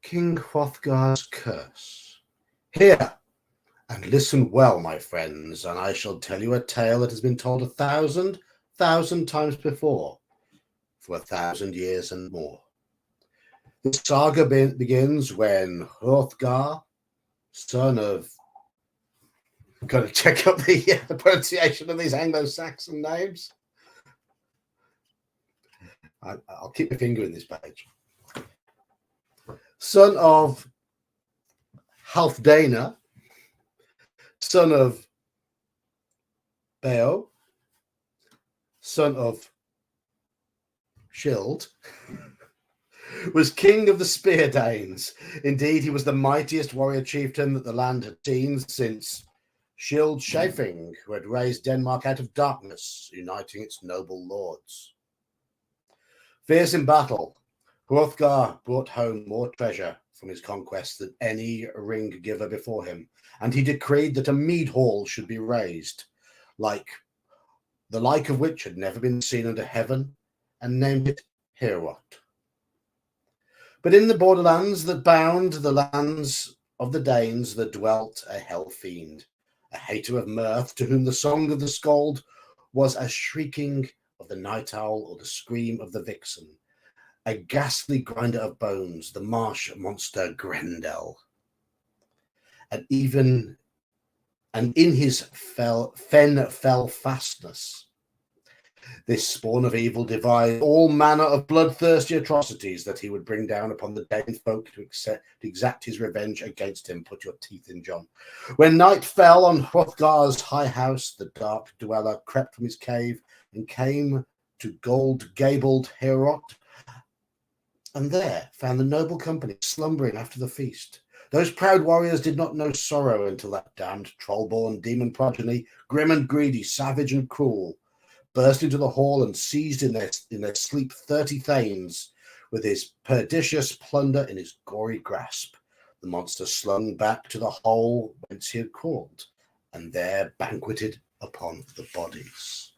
King Hrothgar's curse. Hear and listen well, my friends, and I shall tell you a tale that has been told 1,000 times before, for 1,000 years and more. The saga begins when Hrothgar, son of... I've got to check up the pronunciation of these Anglo-Saxon names. I'll keep my finger in this page. Son of Halfdana, son of Beowulf, son of Scyld, was king of the Spear Danes. Indeed, he was the mightiest warrior chieftain that the land had seen since Scyld Scefing, who had raised Denmark out of darkness, uniting its noble lords. Fierce in battle, Hrothgar brought home more treasure from his conquests than any ring giver before him, and he decreed that a mead hall should be raised, the like of which had never been seen under heaven, and named it Heorot. But in the borderlands that bound the lands of the Danes there dwelt a hell fiend, a hater of mirth, to whom the song of the skald was as shrieking of the night owl or the scream of the vixen, a ghastly grinder of bones, the marsh monster Grendel. And in his fell fastness, this spawn of evil devised all manner of bloodthirsty atrocities that he would bring down upon the Dane folk to exact his revenge against him. Put your teeth in, John. When night fell on Hrothgar's high house, the dark dweller crept from his cave and came to gold-gabled Heorot, and there found the noble company slumbering after the feast. Those proud warriors did not know sorrow until that damned troll-born demon progeny, grim and greedy, savage and cruel, burst into the hall and seized in their sleep 30 thanes, with his pernicious plunder in his gory grasp. The monster slung back to the hole whence he had crawled, and there banqueted upon the bodies.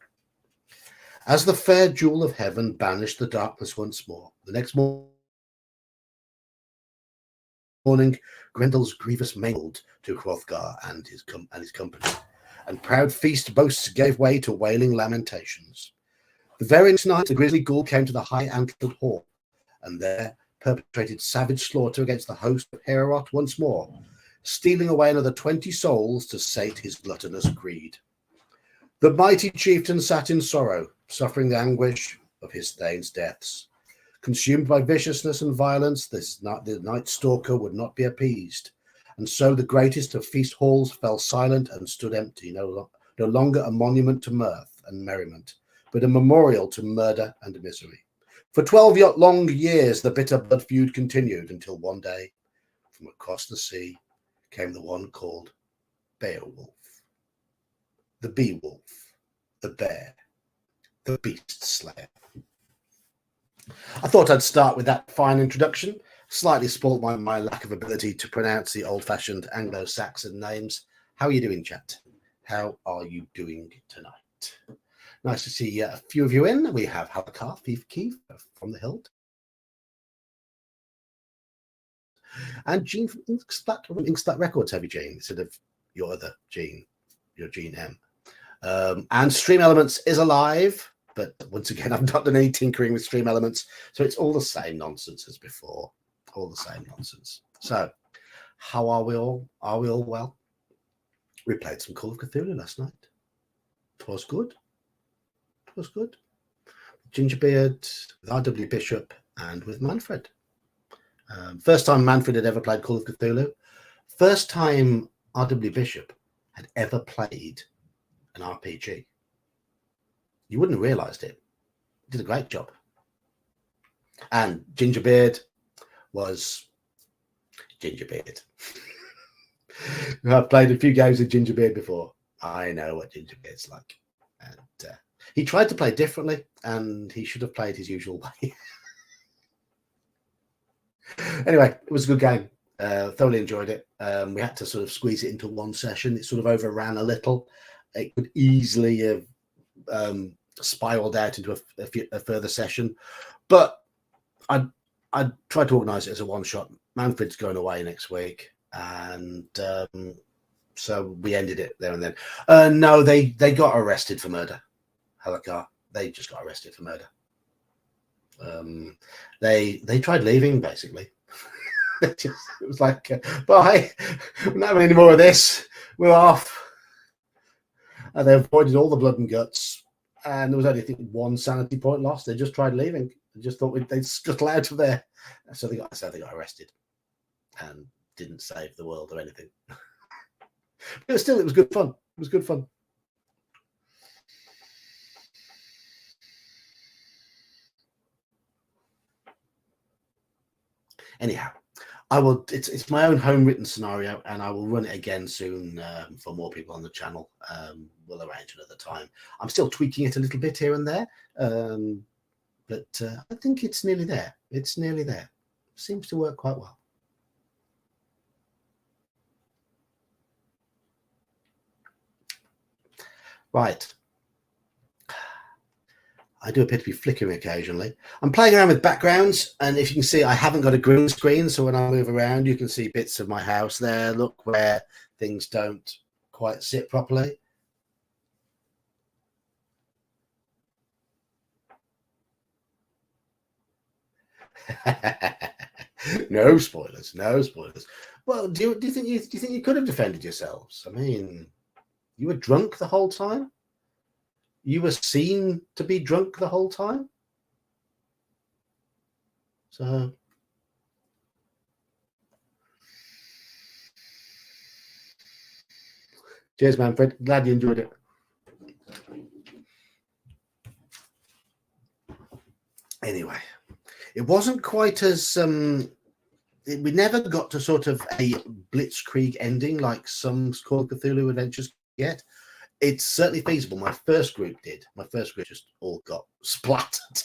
As the fair jewel of heaven banished the darkness once more, the next morning, Grendel's grievous mingled to Hrothgar and his company, and proud feast boasts gave way to wailing lamentations. The very next night, the grisly ghoul came to the high-antlered hall, and there perpetrated savage slaughter against the host of Heorot once more, stealing away another 20 souls to sate his gluttonous greed. The mighty chieftain sat in sorrow, suffering the anguish of his thanes' deaths. Consumed by viciousness and violence, the night stalker would not be appeased, and so the greatest of feast halls fell silent and stood empty, no longer a monument to mirth and merriment, but a memorial to murder and misery. For 12 long years the bitter blood feud continued, until one day, from across the sea, came the one called Beowulf, the Beowulf, the bear, the beast slayer. I thought I'd start with that fine introduction, slightly spoilt by my lack of ability to pronounce the old-fashioned Anglo-Saxon names. How are you doing, chat? How are you doing tonight? Nice to see a few of you in. We have Halakar, Thief Keith from the Hilt, and Jean from Inksplat Records. Have you, Jean, instead of your other Jean, your Jean M. And Stream Elements is alive. But once again, I've not done any tinkering with Stream Elements, so it's all the same nonsense as before. All the same nonsense. So, how are we all? Are we all well? We played some Call of Cthulhu last night. It was good. It was good. Gingerbeard, with R.W. Bishop, and with Manfred. First time Manfred had ever played Call of Cthulhu. First time R.W. Bishop had ever played an RPG. You wouldn't have realised it. He did a great job. And Gingerbeard was Gingerbeard. I've played a few games with Gingerbeard before. I know what Gingerbeard's like. And he tried to play differently, and he should have played his usual way. Anyway, it was a good game. Thoroughly enjoyed it. We had to sort of squeeze it into one session. It sort of overran a little. It could easily have spiraled out into a further session, but I tried to organize it as a one-shot Manfred's going away next week, and so we ended it there and then. No, they got arrested for murder. Halakar, they just got arrested for murder. They tried leaving, basically. It was like, bye, we're not having any more of this, we're off. And they avoided all the blood and guts, and there was only, I think, one sanity point lost. They just tried leaving. They just thought they'd scuttle out of there. So they got arrested and didn't save the world or anything. But still, it was good fun. It was good fun. Anyhow, I will. It's my own home written scenario, and I will run it again soon for more people on the channel. We'll arrange another time. I'm still tweaking it a little bit here and there, but I think it's nearly there. It's nearly there. Seems to work quite well. Right. I do appear to be flickering occasionally. I'm playing around with backgrounds, and if you can see, I haven't got a green screen, so when I move around, you can see bits of my house there. Look where things don't quite sit properly. No spoilers, no spoilers. Well, do you think you could have defended yourselves? I mean, you were drunk the whole time. You were seen to be drunk the whole time. So cheers, Manfred. Glad you enjoyed it. Anyway, it wasn't quite as we never got to sort of a blitzkrieg ending like some Call of Cthulhu adventures get. It's certainly feasible. My first group did. My first group just all got splattered.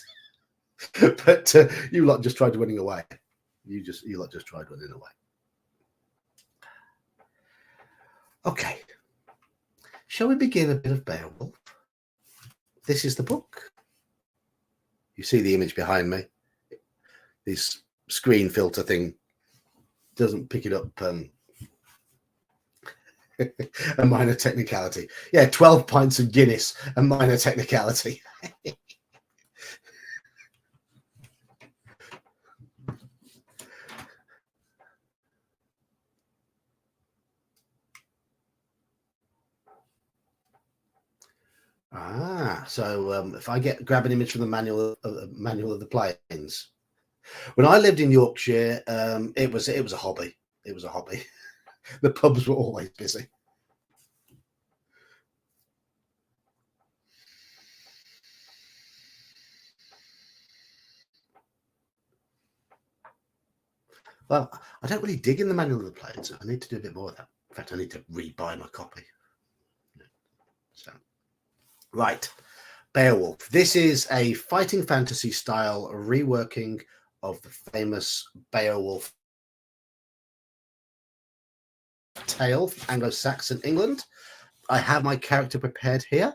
But you lot just tried running away. You lot just tried running away. Okay. Shall we begin a bit of Beowulf? This is the book. You see the image behind me. This screen filter thing doesn't pick it up. A minor technicality. Yeah, 12 pints of Guinness, a minor technicality. So if I grab an image from the manual of the planes. When I lived in Yorkshire, it was a hobby. It was a hobby. The pubs were always busy. Well, I don't really dig in the manual of the planes. I need to do a bit more of that. In fact, I need to re-buy my copy. So, right, Beowulf. This is a fighting fantasy style reworking of the famous Beowulf tale, Anglo-Saxon England. I have my character prepared here.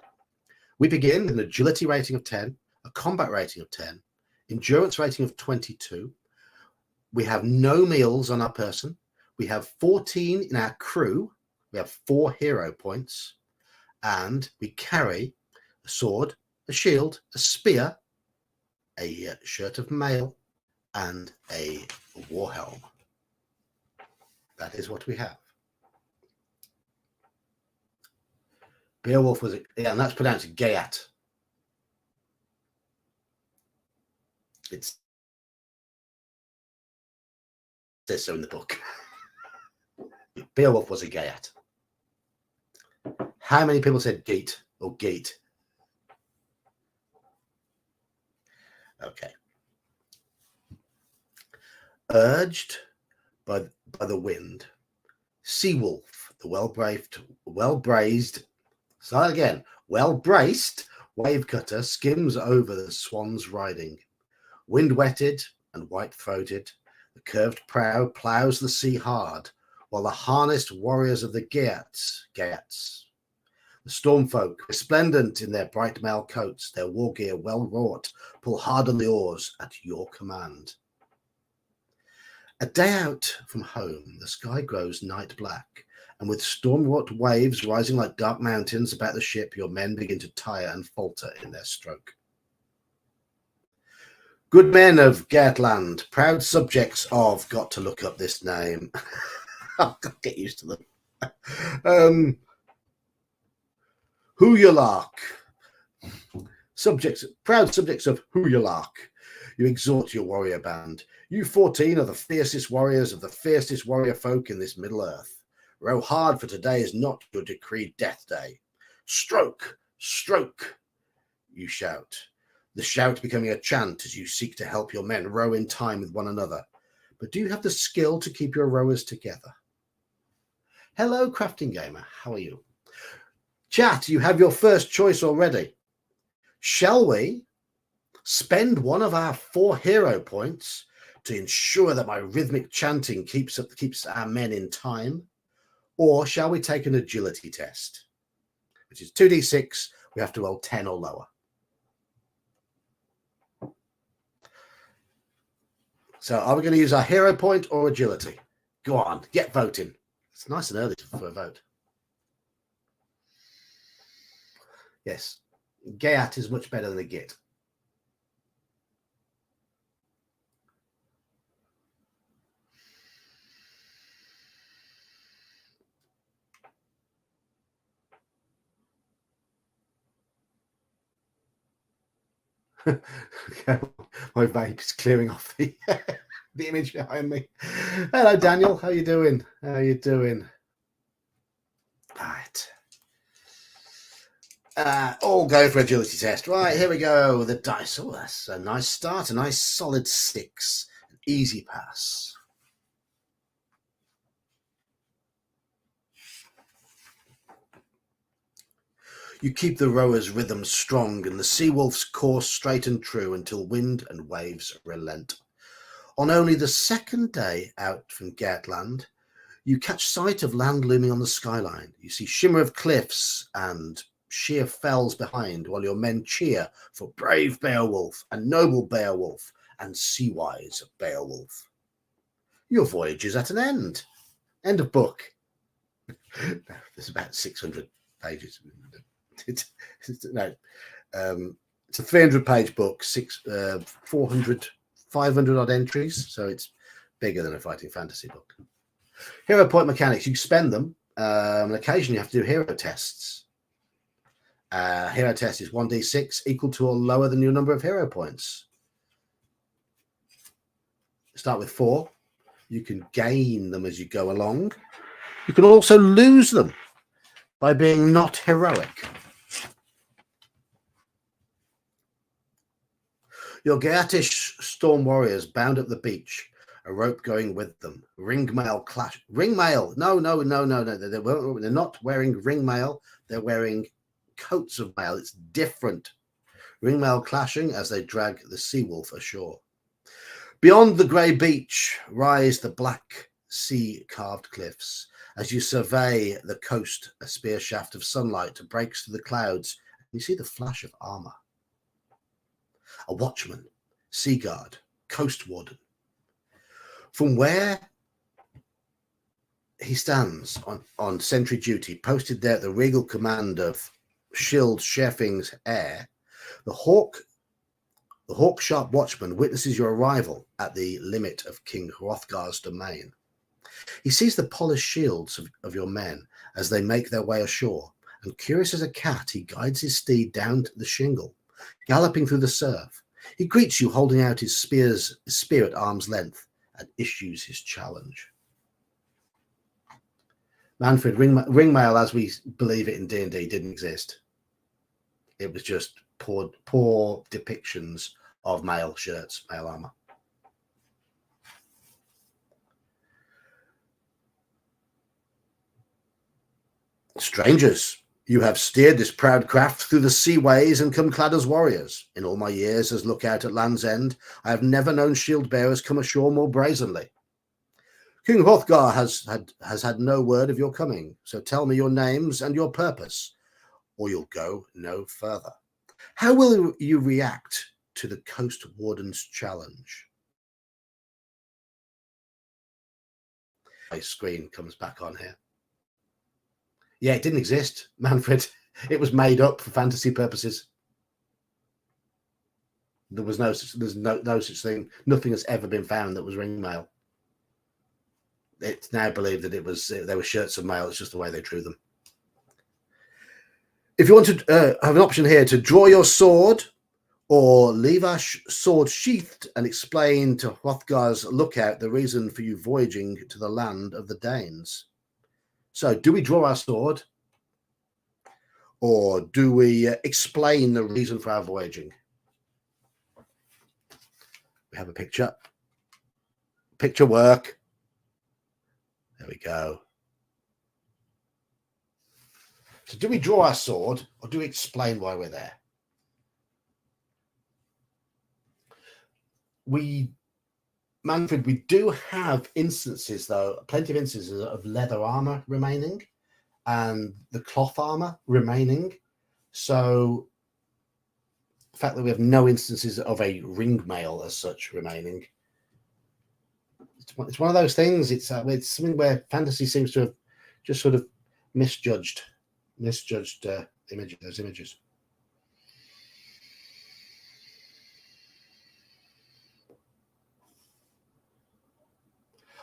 We begin with an agility rating of 10, a combat rating of 10, endurance rating of 22. We have no meals on our person. We have 14 in our crew. We have 4 hero points. And we carry a sword, a shield, a spear, a shirt of mail, and a war helm. That is what we have. Beowulf was, and that's pronounced Gayat. It says so in the book. Beowulf was a Gayat. How many people said Geet or Gate? Okay. Urged by the wind, Seawolf, the well-braced wave cutter skims over the swan's riding. Wind-wetted and white-throated, the curved prow plows the sea hard, while the harnessed warriors of the Geats, the stormfolk, resplendent in their bright mail coats, their war gear well wrought, pull hard on the oars at your command. A day out from home, the sky grows night black, and with storm-wrought waves rising like dark mountains about the ship, your men begin to tire and falter in their stroke. Good men of Geatland, proud subjects of, got to look up this name. I'll get used to them. Huyalark. Proud subjects of Huyalark. You exhort your warrior band. You 14 are the fiercest warriors of the fiercest warrior folk in this middle earth. Row hard, for today is not your decreed death day. Stroke, stroke, you shout. The shout becoming a chant as you seek to help your men row in time with one another. But do you have the skill to keep your rowers together? Hello, Crafting Gamer. How are you? Chat, you have your first choice already. Shall we spend one of our 4 hero points to ensure that my rhythmic chanting keeps our men in time? Or shall we take an agility test, which is 2d6? We have to roll 10 or lower. So are we going to use our hero point or agility? Go on, get voting. It's nice and early for a vote. Yes, Gaiat is much better than a Git. My vape is clearing off the the image behind me. Hello, Daniel. How you doing? How you doing? Right. All go for agility test. Right, here we go. The dice. Oh, that's a nice start. A nice solid 6. An easy pass. You keep the rower's rhythm strong and the sea wolf's course straight and true until wind and waves relent. On only the second day out from Geatland, you catch sight of land looming on the skyline. You see shimmer of cliffs and sheer fells behind, while your men cheer for brave Beowulf and noble Beowulf and sea-wise Beowulf. Your voyage is at an end. End of book. There's about 600 pages. It's a 300-page book, 500 odd entries, so it's bigger than a fighting fantasy book. Hero point mechanics, you spend them, and occasionally you have to do hero tests. Hero test is 1d6 equal to or lower than your number of hero points. Start with 4. You can gain them as you go along. You can also lose them by being not heroic. Your Geatish storm warriors bound up the beach, a rope going with them. Ringmail clash. Ringmail. No. They're not wearing ringmail. They're wearing coats of mail. It's different. Ringmail clashing as they drag the sea wolf ashore. Beyond the grey beach rise the black sea-carved cliffs. As you survey the coast, a spear shaft of sunlight breaks through the clouds. You see the flash of armor. A watchman, sea guard, coast warden. From where he stands on sentry duty, posted there at the regal command of Shield Sherfing's heir, the hawk-sharp watchman witnesses your arrival at the limit of King Hrothgar's domain. He sees the polished shields of your men as they make their way ashore, and curious as a cat, he guides his steed down the shingle, galloping through the surf. He greets you holding out his spear at arm's length and issues his challenge. Manfred, ringmail as we believe it in D&D didn't exist. It was just poor depictions of mail shirts, mail armor. Strangers, you have steered this proud craft through the seaways and come clad as warriors. In all my years as lookout at Land's End, I have never known shield bearers come ashore more brazenly. King Hrothgar has had no word of your coming, so tell me your names and your purpose, or you'll go no further. How will you react to the coast warden's challenge? screen comes back on here. Yeah, it didn't exist, Manfred. It was made up for fantasy purposes. There was no such thing. Nothing has ever been found that was ring mail. It's now believed that they were shirts of mail. It's just the way they drew them. If you want to have an option here to draw your sword or leave our sword sheathed and explain to Hrothgar's lookout the reason for you voyaging to the land of the Danes. So do we draw our sword or do we explain the reason for our voyaging? We have a picture. Picture work. There we go. So do we draw our sword or do we explain why we're there? Manfred, we do have instances, though, plenty of instances of leather armor remaining and the cloth armor remaining. So the fact that we have no instances of a ring mail as such remaining, it's one of those things. It's something where fantasy seems to have just sort of misjudged those images.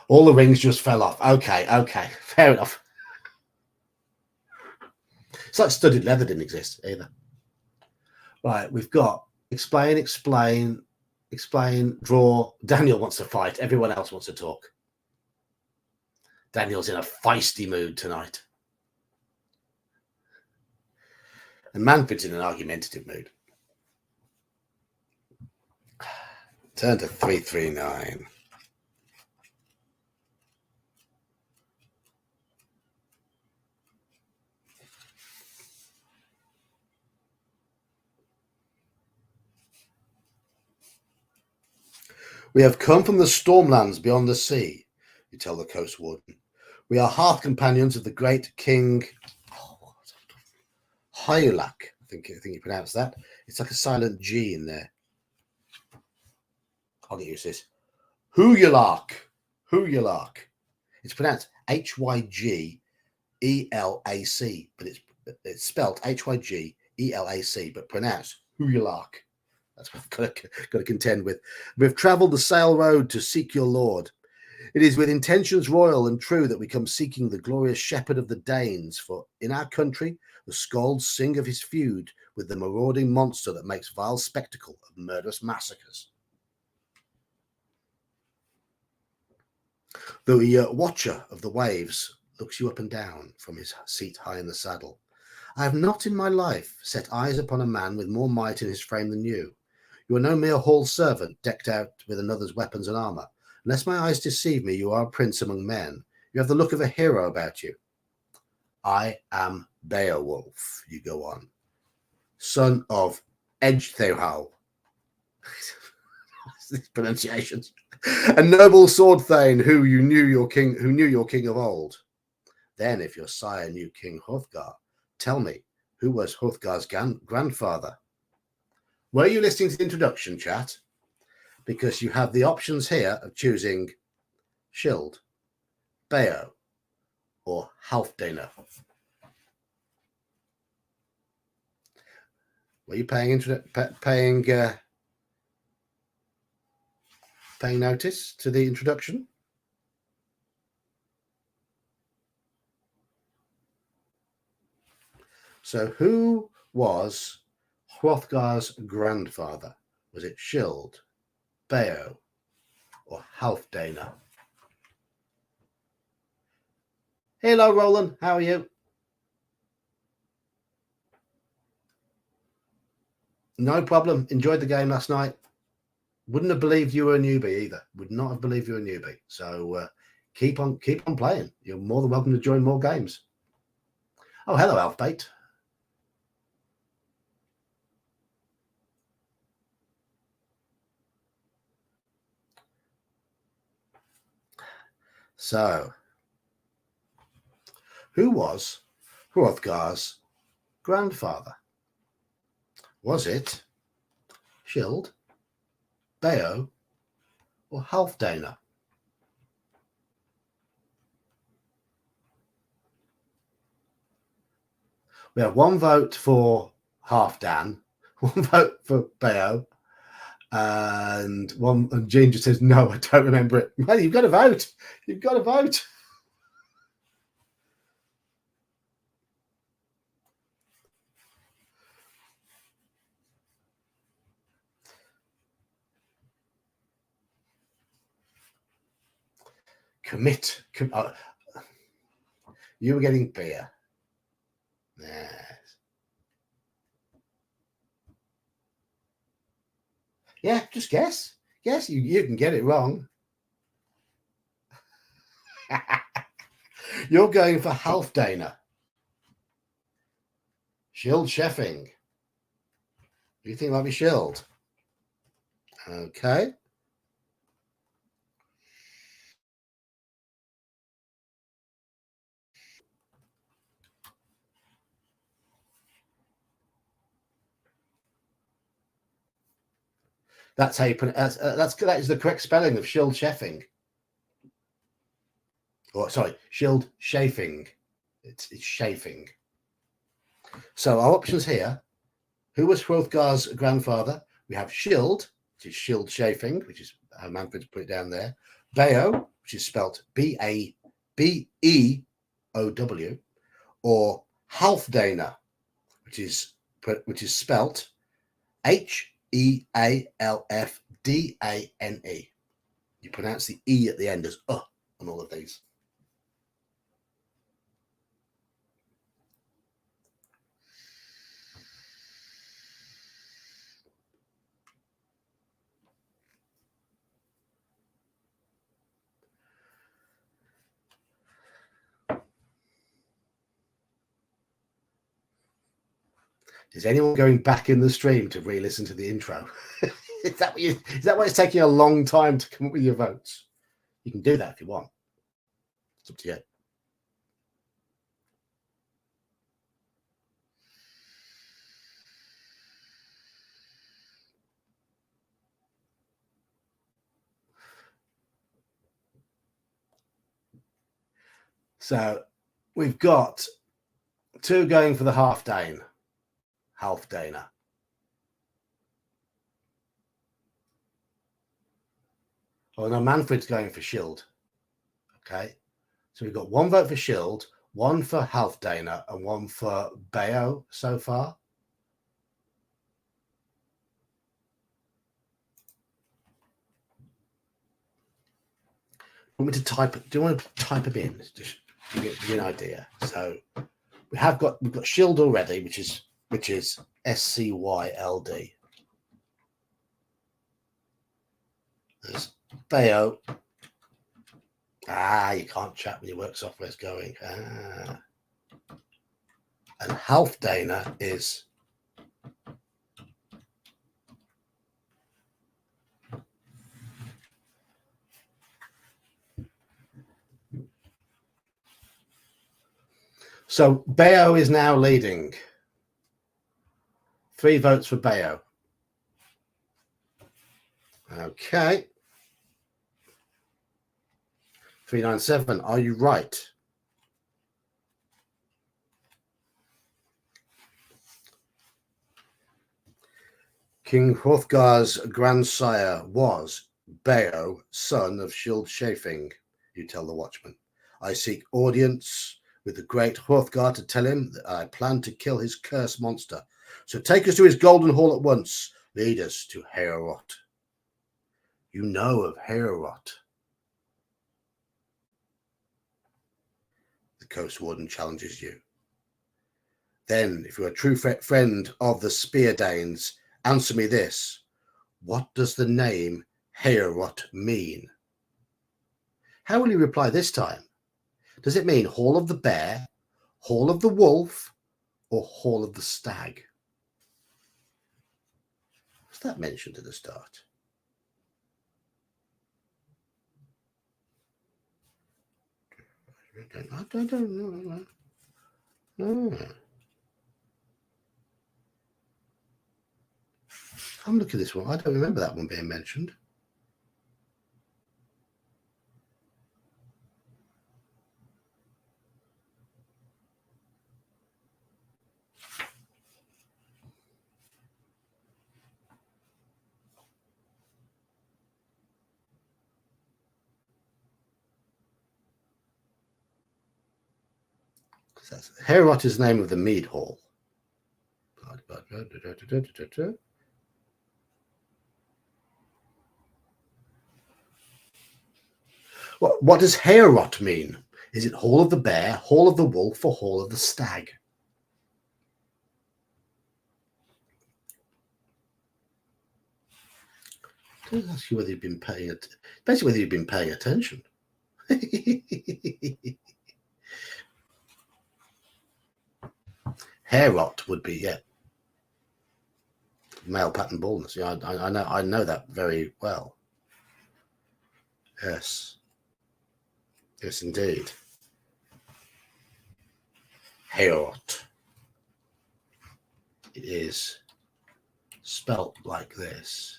All the rings just fell off. Okay, fair enough. It's like studded leather didn't exist either. Right, we've got explain, draw. Daniel wants to fight. Everyone else wants to talk. Daniel's in a feisty mood tonight. And Manfred's in an argumentative mood. Turn to 339. We have come from the Stormlands beyond the sea, you tell the coast warden. We are hearth companions of the great King Hyulak. I think you pronounce that. It's like a silent G in there. I'll get used to this. Hyulak. It's pronounced Hygyelac, but it's spelled Hygyelac, but pronounced Hyulak. That's what I've got to contend with. We've travelled the sail road to seek your lord. It is with intentions royal and true that we come seeking the glorious shepherd of the Danes, for in our country the skalds sing of his feud with the marauding monster that makes vile spectacle of murderous massacres. The watcher of the waves looks you up and down from his seat high in the saddle. I have not in my life set eyes upon a man with more might in his frame than you. You are no mere hall servant decked out with another's weapons and armour. Unless my eyes deceive me, you are a prince among men. You have the look of a hero about you. I am Beowulf, you go on, son of Ecgtheow. These pronunciations. A noble sword thane who knew your king of old. Then, if your sire knew King Hrothgar, tell me, who was Hrothgar's grandfather? Were you listening to the introduction, chat? Because you have the options here of choosing Scyld, Beo, or Halfdana. Were you paying notice to the introduction? So who was Hrothgar's grandfather? Was it Scyld, Beo, or Halfdana? Hello, Roland. How are you? No problem. Enjoyed the game last night. Wouldn't have believed you were a newbie either. Would not have believed you were a newbie. So keep on playing. You're more than welcome to join more games. Oh, hello, Alfbait. So, who was Hrothgar's grandfather? Was it Scyld, Beo, or Halfdana? We have one vote for Halfdan, one vote for Beowulf, and Ginger says, no, I don't remember it. Well, you've got to vote. You've got to vote. Commit. You were getting beer. Yes. Yeah, just guess. Yes, you can get it wrong. You're going for Halfdana. Shield Sheffing. Do you think it might be Shield? Okay. That's how you put it. That is the correct spelling of Shield Sheffing. Or sorry, Shield Chafing. It's chafing. So our options here. Who was Hrothgar's grandfather? We have Shield, which is Shield Chafing, which is how Manfred's put it down there. Beow, which is spelt Beeow, or Halfdana, which is spelt Healfdane. You pronounce the E at the end as on all of these. Is anyone going back in the stream to re-listen to the intro? Is that why it's taking a long time to come up with your votes? You can do that if you want. It's up to you. So we've got two going for the Halfdana. Oh no, Manfred's going for Shield. Okay. So we've got one vote for Shield, one for Halfdana, and one for Beow so far. Do you want to type them in? Just to give you an idea. So we've got Shield already, which is SCYLD. There's Beow. You can't chat when your work software's going. And Halfdana is so Beow is now leading. 3 votes for Beow. Okay. 397. Are you right? King Hrothgar's grandsire was Beow, son of Shield Chafing, you tell the watchman. I seek audience with the great Hrothgar to tell him that I plan to kill his cursed monster. So take us to his golden hall at once. Lead us to Heorot. You know of Heorot. The coast warden challenges you. Then, if you're a true friend of the Spear Danes, answer me this. What does the name Heorot mean? How will you reply this time? Does it mean Hall of the Bear, Hall of the Wolf, or Hall of the Stag? Was that mentioned at the start? I don't know. I'm looking at this one. I don't remember that one being mentioned. Herot is the name of the mead hall. What does Herot mean? Is it Hall of the Bear, Hall of the Wolf, or Hall of the Stag? I don't ask you whether you've been paying it. Basically, whether you've been paying attention. Herot would be, yeah, male pattern baldness. Yeah, I know that very well. Yes, yes, indeed. Herot. It is spelt like this.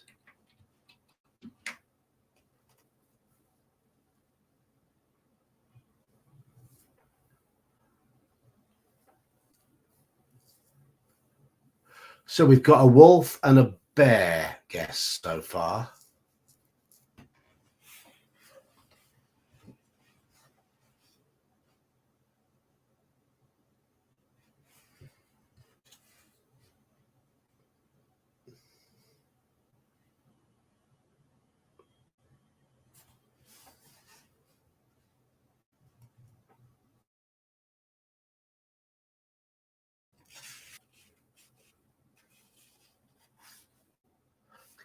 So we've got a wolf and a bear guess so far.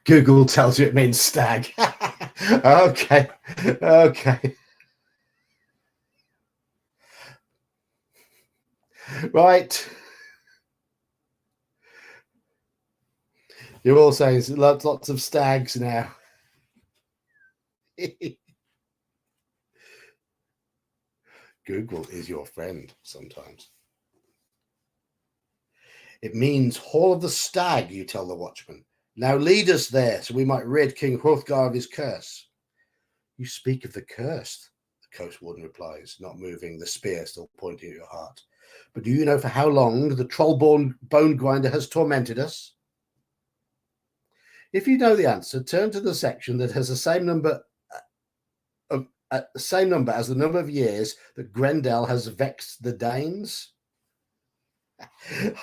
Google tells you it means stag. Okay. Right. You're all saying lots of stags now. Google is your friend sometimes. It means Hall of the Stag, you tell the watchman. Now lead us there, so we might rid King Hrothgar of his curse. You speak of the curse, the coast warden replies, not moving, the spear still pointing at your heart. But do you know for how long the troll-born bone grinder has tormented us? If you know the answer, turn to the section that has the same number as the number of years that Grendel has vexed the Danes.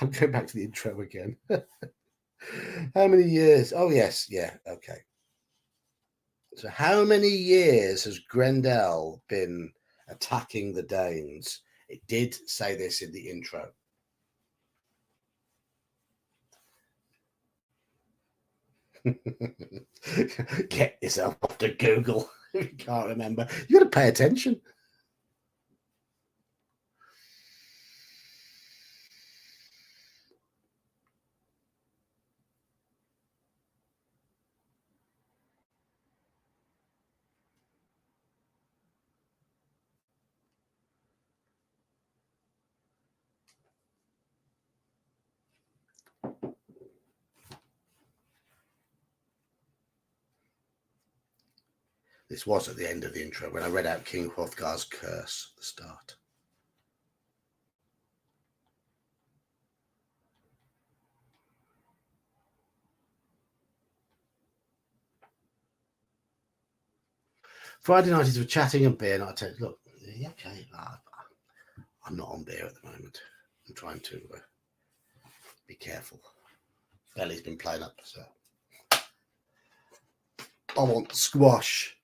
I'm going back to the intro again. How many years? Oh, yes. Yeah. Okay. So how many years has Grendel been attacking the Danes? It did say this in the intro. Get yourself off to Google if you can't remember. You got to pay attention. This was at the end of the intro when I read out King Hrothgar's curse at the start. Friday night is for chatting and beer, not a look. Okay, I'm not on beer at the moment. I'm trying to be careful. Belly's been playing up, so I want squash.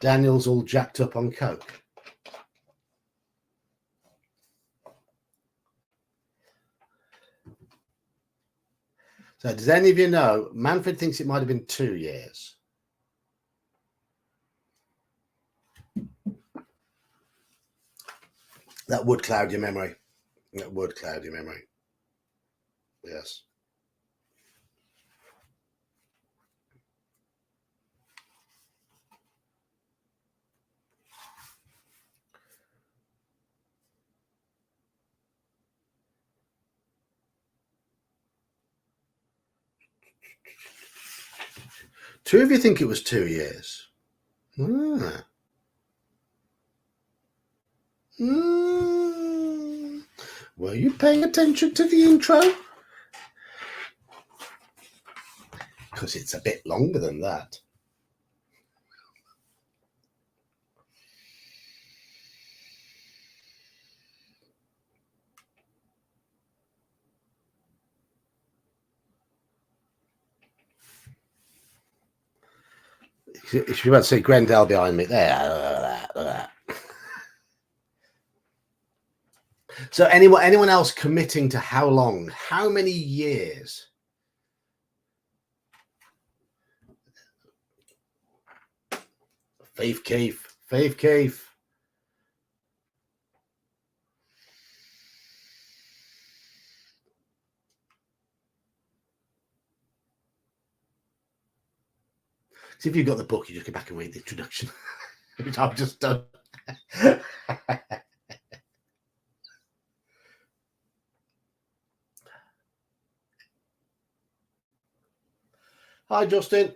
Daniel's all jacked up on coke. So does any of you know, Manfred thinks it might have been 2 years. That would cloud your memory. That would cloud your memory. Yes. Two of you think it was 2 years. Ah. Were you paying attention to the intro? because it's a bit longer than that. If you want to see Grendel behind me there. So anyone else committing to how long? How many years? Faith Keith. Faith Keith. See if you've got the book, you just go back and read the introduction, which I've just done. Hi, Justin.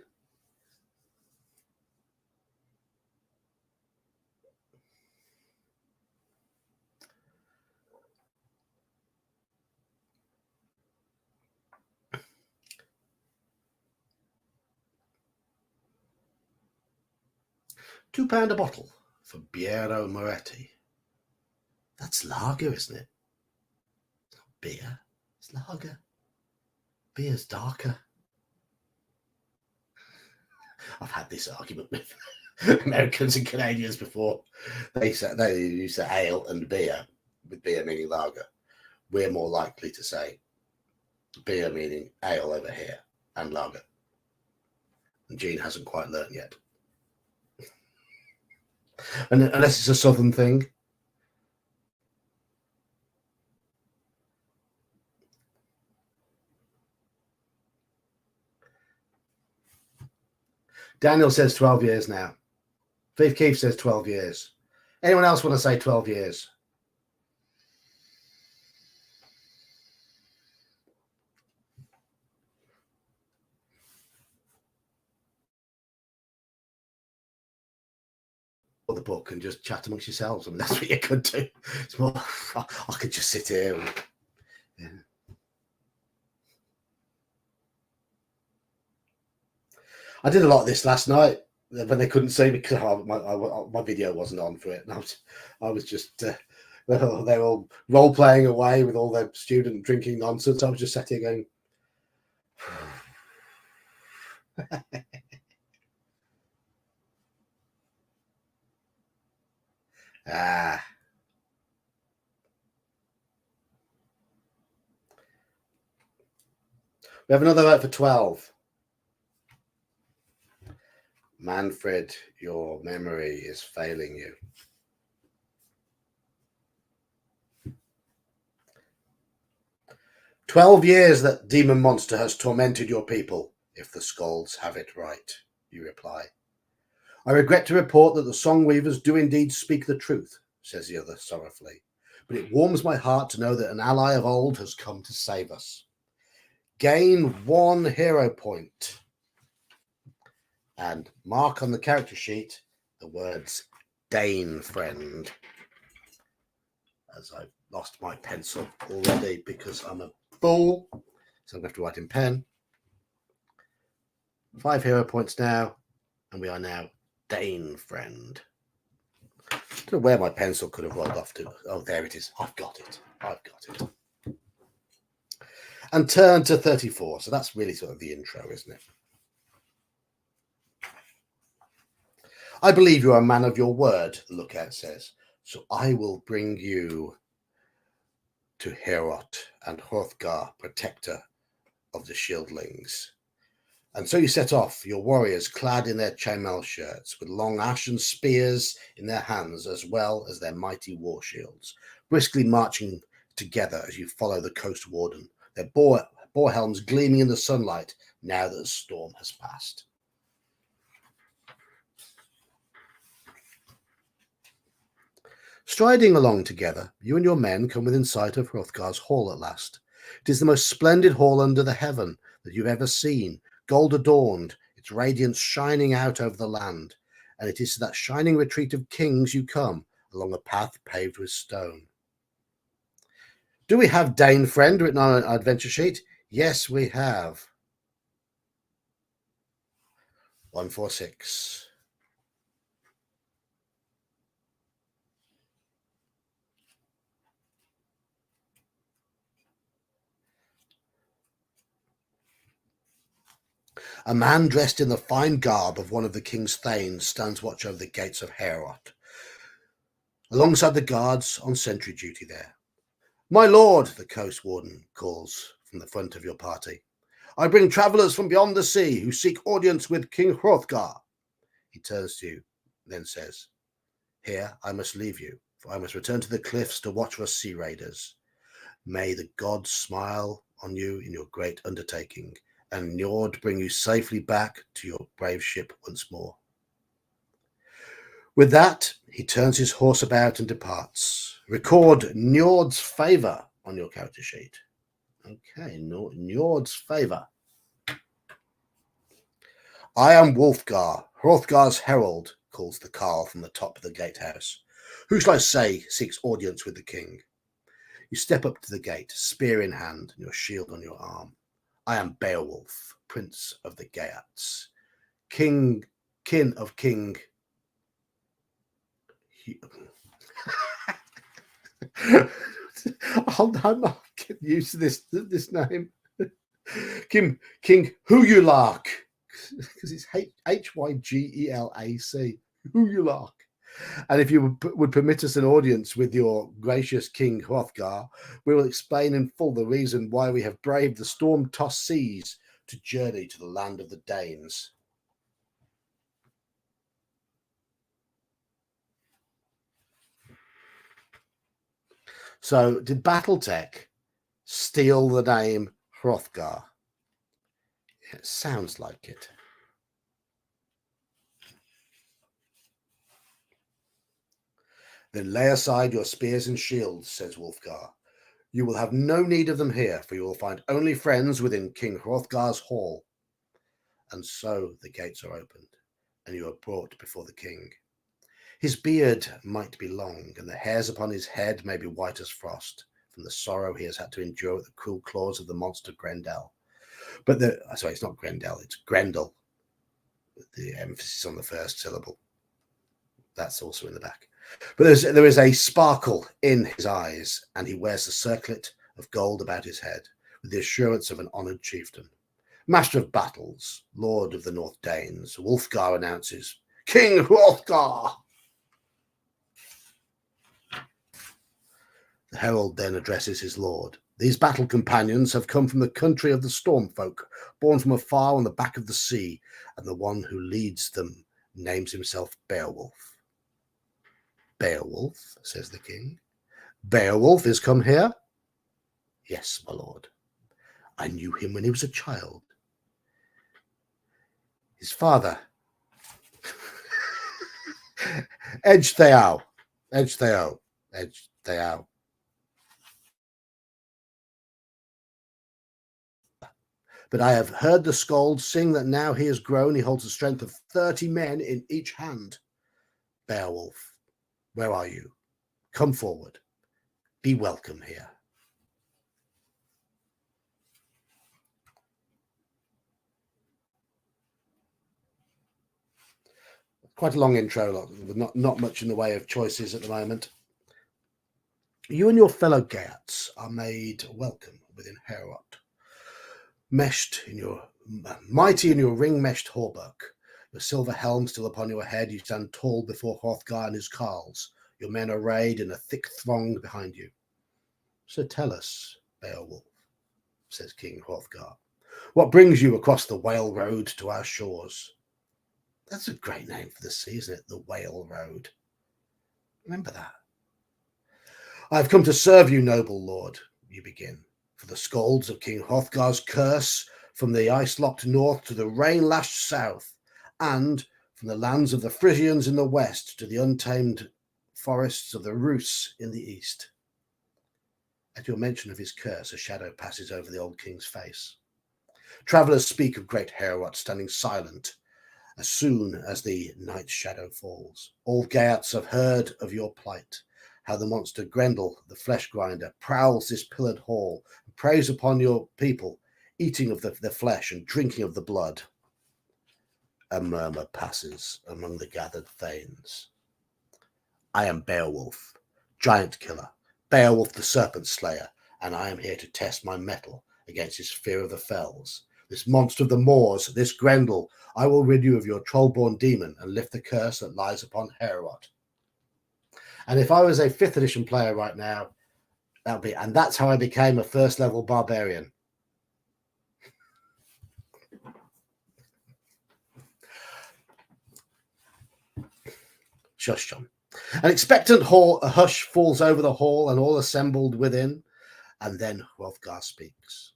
£2 a bottle for Biero Moretti. That's lager, isn't it? It's not beer. It's lager. Beer's darker. I've had this argument with Americans and Canadians before. They used to ale and beer, with beer meaning lager. We're more likely to say beer meaning ale over here and lager. And Gene hasn't quite learned yet. And unless it's a southern thing. Daniel says 12 years now. Faith Keith says 12 years. Anyone else want to say 12 years? Or the book and just chat amongst yourselves. I mean, that's what you could do. It's more, I could just sit here and, yeah. I did a lot of this last night when they couldn't see me because my video wasn't on for it. And I was just, they were all role playing away with all their student drinking nonsense. I was just sat here going, ah. We have another vote for 12. Manfred, your memory is failing you. "12 years that demon monster has tormented your people, if the skalds have it right," you reply. "I regret to report that the song weavers do indeed speak the truth," says the other sorrowfully. "But it warms my heart to know that an ally of old has come to save us. Gain 1 hero point. And mark on the character sheet the words Dane friend." As I've lost my pencil already because I'm a fool. So I'm going to have to write in pen. 5 hero points now. And we are now Dane friend. I don't know where my pencil could have rolled off to. Oh, there it is. I've got it. And turn to 34. So that's really sort of the intro, isn't it? "I believe you are a man of your word," the lookout says. "So I will bring you to Herot and Hrothgar, protector of the shieldlings." And so you set off, your warriors clad in their chainmail shirts, with long ashen spears in their hands, as well as their mighty war shields, briskly marching together as you follow the coast warden, their boar helms gleaming in the sunlight now that the storm has passed. Striding along together, you and your men come within sight of Hrothgar's hall at last. It is the most splendid hall under the heaven that you've ever seen, gold adorned, its radiance shining out over the land, and it is to that shining retreat of kings you come, along a path paved with stone. "Do we have Dane friend written on an adventure sheet?" "Yes, we have." 146. A man dressed in the fine garb of one of the king's thanes stands watch over the gates of Heorot, alongside the guards on sentry duty there. My lord, the coast warden calls from the front of your party, I bring travellers from beyond the sea who seek audience with King Hrothgar. He turns to you, then says, Here I must leave you, for I must return to the cliffs to watch for sea raiders. May the gods smile on you in your great undertaking, and Njord bring you safely back to your brave ship once more. With that, he turns his horse about and departs. Record Njord's favour on your character sheet. Okay, Njord's favour. I am Wulfgar, Hrothgar's herald, calls the carle from the top of the gatehouse. Who shall I say seeks audience with the king? You step up to the gate, spear in hand, and your shield on your arm. I am Beowulf, prince of the Geats, kin of King. I'm not getting used to this name. King Huyulac, because it's Hygelac. Huyulac. And if you would permit us an audience with your gracious King Hrothgar, we will explain in full the reason why we have braved the storm-tossed seas to journey to the land of the Danes. So, did BattleTech steal the name Hrothgar? It sounds like it. Then lay aside your spears and shields, says Wulfgar. You will have no need of them here, for you will find only friends within King Hrothgar's hall. And so the gates are opened, and you are brought before the king. His beard might be long, and the hairs upon his head may be white as frost, from the sorrow he has had to endure at the cruel claws of the monster Grendel. But it's not Grendel, it's Grendel, with the emphasis on the first syllable. That's also in the back. But there is a sparkle in his eyes, and he wears a circlet of gold about his head, with the assurance of an honoured chieftain. Master of battles, lord of the North Danes, Wulfgar announces, King Hrothgar! The herald then addresses his lord. These battle companions have come from the country of the storm folk, born from afar on the back of the sea, and the one who leads them names himself Beowulf. Beowulf, says the king. Beowulf is come here? Yes, my lord. I knew him when he was a child. His father. Edge Theow. But I have heard the skald sing that now he has grown, he holds the strength of 30 men in each hand. Beowulf, where are you? Come forward. Be welcome here. Quite a long intro, not much in the way of choices at the moment. You and your fellow Geats are made welcome within Heorot. Mighty in your ring-meshed hauberk, your silver helm still upon your head, you stand tall before Hrothgar and his carles, your men arrayed in a thick throng behind you. So tell us, Beowulf, says King Hrothgar, what brings you across the Whale Road to our shores? That's a great name for the sea, isn't it? The Whale Road. Remember that. I have come to serve you, noble lord, you begin, for the skalds of King Hrothgar's curse from the ice-locked north to the rain-lashed south, and from the lands of the Frisians in the west to the untamed forests of the Rus in the east. At your mention of his curse, a shadow passes over the old king's face. Travellers speak of great Heorot standing silent as soon as the night shadow falls. All Geats have heard of your plight, how the monster Grendel, the flesh grinder, prowls this pillared hall and preys upon your people, eating of the flesh and drinking of the blood. A murmur passes among the gathered thanes. I am Beowulf, giant killer, Beowulf the serpent slayer, and I am here to test my mettle against his fear of the fells. This monster of the moors, this Grendel, I will rid you of your troll-born demon and lift the curse that lies upon Heorot. And if I was a 5th edition player right now, that would be, and that's how I became a first level barbarian. Shush, John. An expectant hush falls over the hall and all assembled within, and then Hrothgar speaks.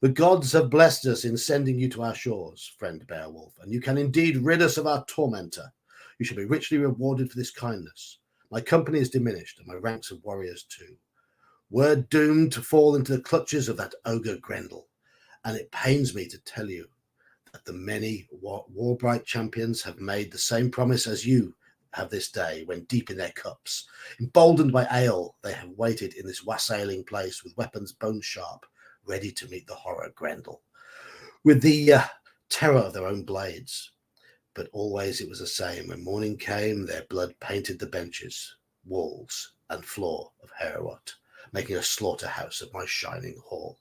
The gods have blessed us in sending you to our shores, friend Beowulf, and you can indeed rid us of our tormentor. You shall be richly rewarded for this kindness. My company is diminished, and my ranks of warriors too. We're doomed to fall into the clutches of that ogre Grendel, and it pains me to tell you that the many war-bright champions have made the same promise as you have this day, when deep in their cups, emboldened by ale, they have waited in this wassailing place with weapons bone sharp, ready to meet the horror Grendel, with the terror of their own blades. But always it was the same. When morning came, their blood painted the benches, walls, and floor of Heorot, making a slaughterhouse of my shining hall.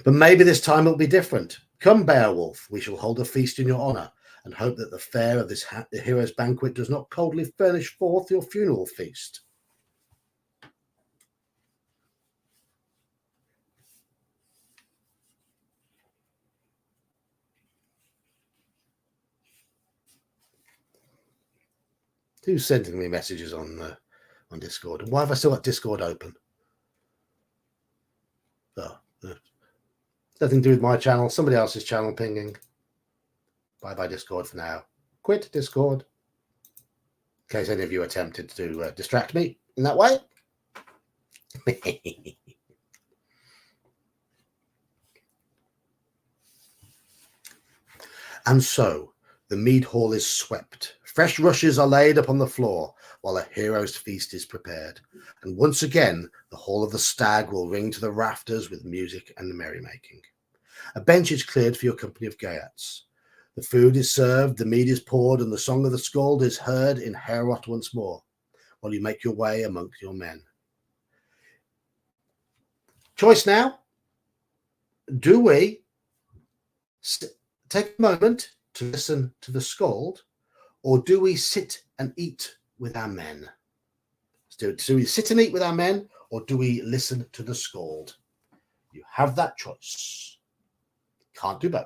But maybe this time it'll be different. Come, Beowulf, we shall hold a feast in your honour, and hope that the fare of this the hero's banquet does not coldly furnish forth your funeral feast. Who's sending me messages on Discord? And why have I still got Discord open? Oh, nothing to do with my channel. Somebody else's channel pinging. Bye Discord for now. Quit Discord. In case any of you attempted to distract me in that way. And so the mead hall is swept. Fresh rushes are laid upon the floor while a hero's feast is prepared. And once again, the hall of the stag will ring to the rafters with music and merrymaking. A bench is cleared for your company of Geats. The food is served, the mead is poured, and the song of the skald is heard in Heorot once more, while you make your way amongst your men. Choice now. Do we take a moment to listen to the skald, or do we sit and eat with our men? Do we sit and eat with our men, or do we listen to the skald? You have that choice. Can't do both.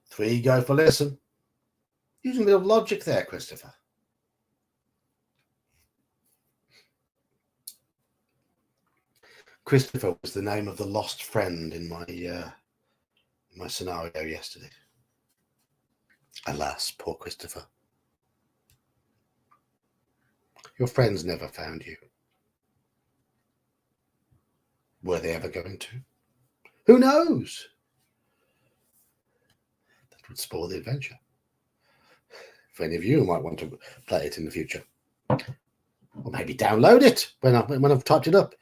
Three go for listen. Using a bit of logic there, Christopher. Christopher was the name of the lost friend in my scenario yesterday. Alas, poor Christopher. Your friends never found you. Were they ever going to? Who knows? That would spoil the adventure. For any of you who might want to play it in the future. Or maybe download it when I've typed it up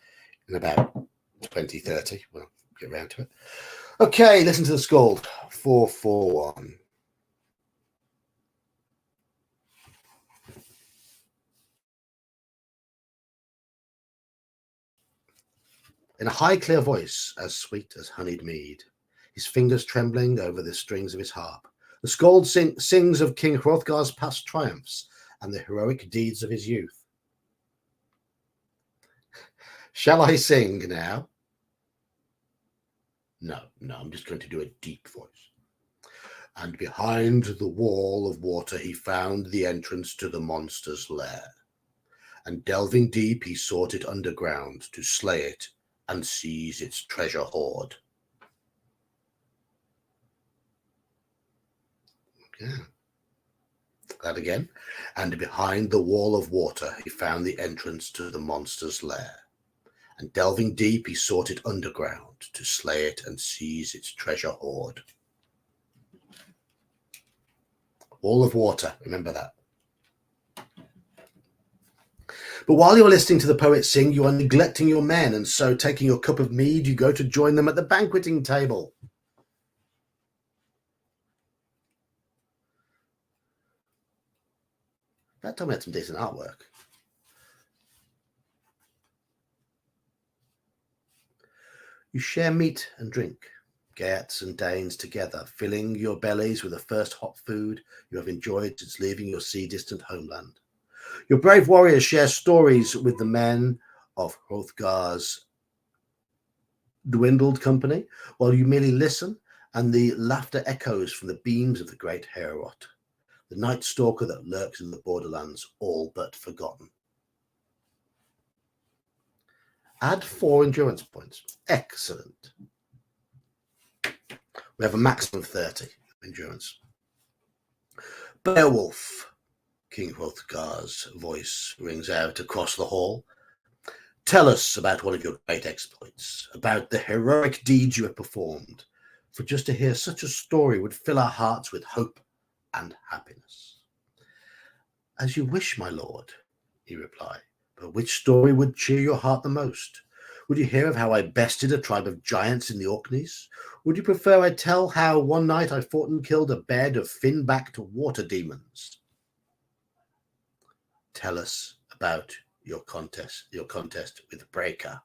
in about 2030. We'll get around to it. Okay, listen to the skald. 441. In a high, clear voice, as sweet as honeyed mead, his fingers trembling over the strings of his harp, the skald sings of King Hrothgar's past triumphs and the heroic deeds of his youth. Shall I sing now? No, I'm just going to do a deep voice. And behind the wall of water he found the entrance to the monster's lair. And delving deep, he sought it underground to slay it and seize its treasure hoard. Yeah. That again. And behind the wall of water, he found the entrance to the monster's lair. And delving deep, he sought it underground to slay it and seize its treasure hoard. Wall of water, remember that. But while you're listening to the poet sing, you are neglecting your men, and so taking your cup of mead, you go to join them at the banqueting table. That time we had some decent artwork. You share meat and drink, Geats and Danes together, filling your bellies with the first hot food you have enjoyed since leaving your sea-distant homeland. Your brave warriors share stories with the men of Hrothgar's dwindled company, while you merely listen, and the laughter echoes from the beams of the great Heorot, the night stalker that lurks in the borderlands, all but forgotten. Add 4 endurance points. Excellent. We have a maximum of 30 endurance. Beowulf, King Hrothgar's voice rings out across the hall. Tell us about one of your great exploits, about the heroic deeds you have performed, for just to hear such a story would fill our hearts with hope and happiness. As you wish, my lord, he replied, but which story would cheer your heart the most? Would you hear of how I bested a tribe of giants in the Orkneys? Would you prefer I tell how one night I fought and killed a bed of fin-backed water demons? Tell us about your contest with Breaker.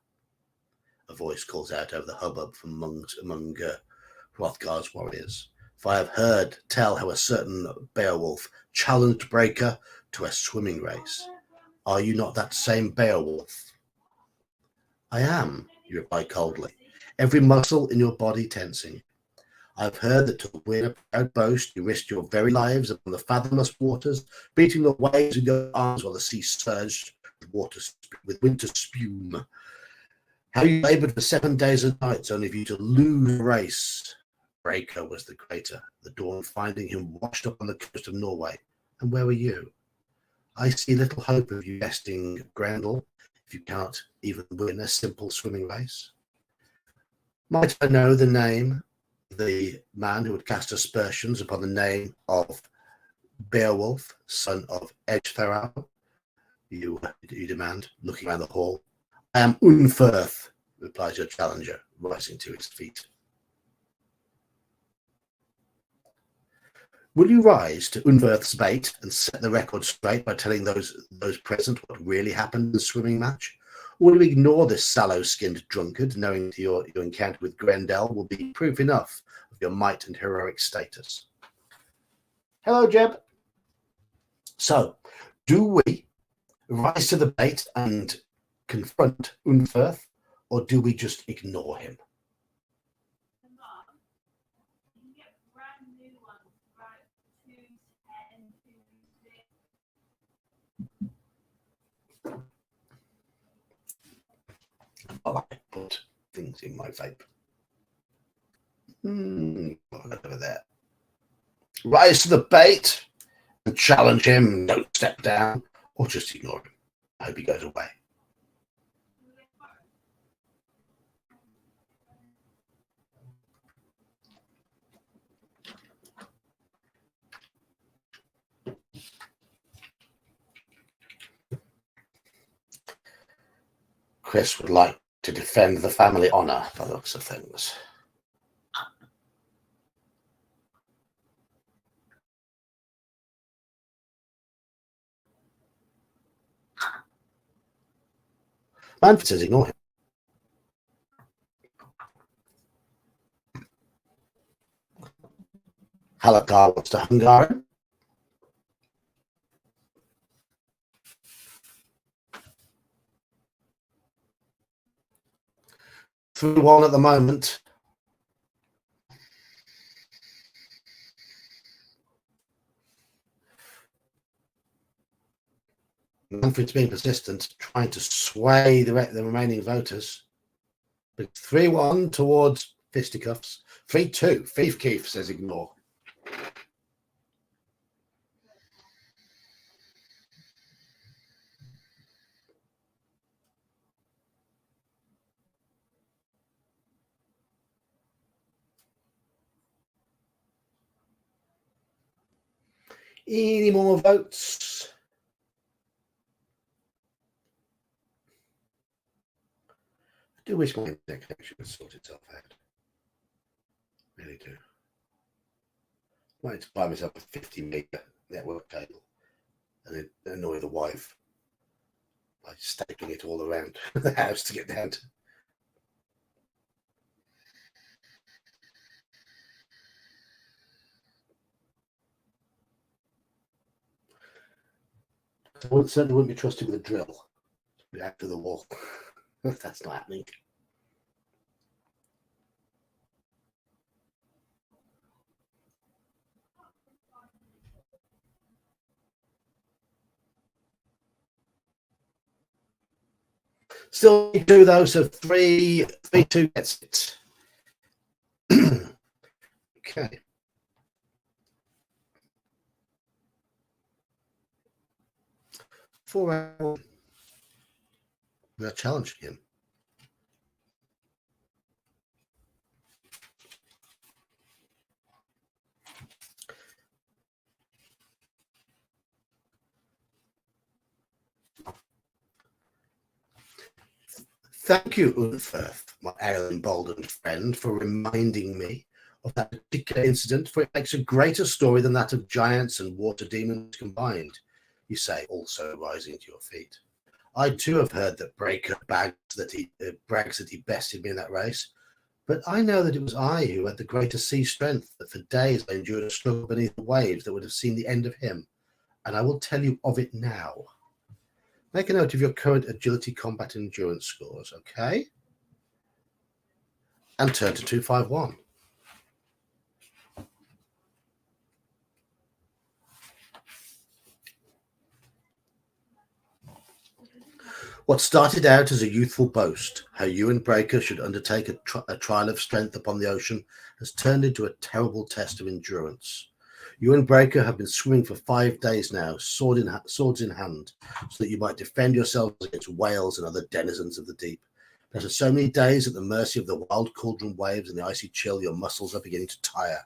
A voice calls out over the hubbub from among Hrothgar's warriors. For I have heard tell how a certain Beowulf challenged Breaker to a swimming race. Are you not that same Beowulf? I am, you reply coldly, every muscle in your body tensing. I've heard that to win a proud boast, you risked your very lives upon the fathomless waters, beating the waves with your arms while the sea surged with winter spume. How you labored for 7 days and nights only for you to lose the race. Breaker was the greater, the dawn finding him washed up on the coast of Norway. And where were you? I see little hope of you besting Grendel if you cannot even win a simple swimming race. Might I know the name of the man who would cast aspersions upon the name of Beowulf, son of Edgethorau? You demand, looking around the hall. I am Unferth, replies your challenger, rising to his feet. Will you rise to Unferth's bait and set the record straight by telling those present what really happened in the swimming match? Or will you ignore this sallow-skinned drunkard, knowing that your encounter with Grendel will be proof enough of your might and heroic status? Hello, Jeb. So, do we rise to the bait and confront Unferth, or do we just ignore him? I put things in my vape. Over there. Rise to the bait and challenge him. Don't step down, or just ignore him. I hope he goes away. Chris would like to defend the family honour by the looks of things. Manfred says ignore him. Halakar wants to Hungar him. Through one at the moment. Manfred's being persistent, trying to sway the remaining voters. It's 3-1 towards fisticuffs. 3-2. Thief Keith says ignore. Any more votes? I do wish my internet connection would sort itself out. Really do. I might buy myself a 50 meg network cable and then annoy the wife by stapling it all around the house to get down to. I certainly wouldn't be trusted with a drill after the wall. That's not happening. Still do though, so 3-2 gets it. Okay. 4-1. We are challenging him. Thank you, Ulfirth, my ale-emboldened friend, for reminding me of that particular incident, for it makes a greater story than that of giants and water demons combined, you say, also rising to your feet. I too have heard that Breaker brags that he bested me in that race, but I know that it was I who had the greater sea strength, that for days I endured a struggle beneath the waves that would have seen the end of him, and I will tell you of it now. Make a note of your current agility, combat, and endurance scores, okay? And turn to 251. What started out as a youthful boast, how you and Breaker should undertake a trial of strength upon the ocean, has turned into a terrible test of endurance. You and Breaker have been swimming for 5 days now, swords in hand, so that you might defend yourselves against whales and other denizens of the deep. But after so many days at the mercy of the wild cauldron waves and the icy chill, your muscles are beginning to tire.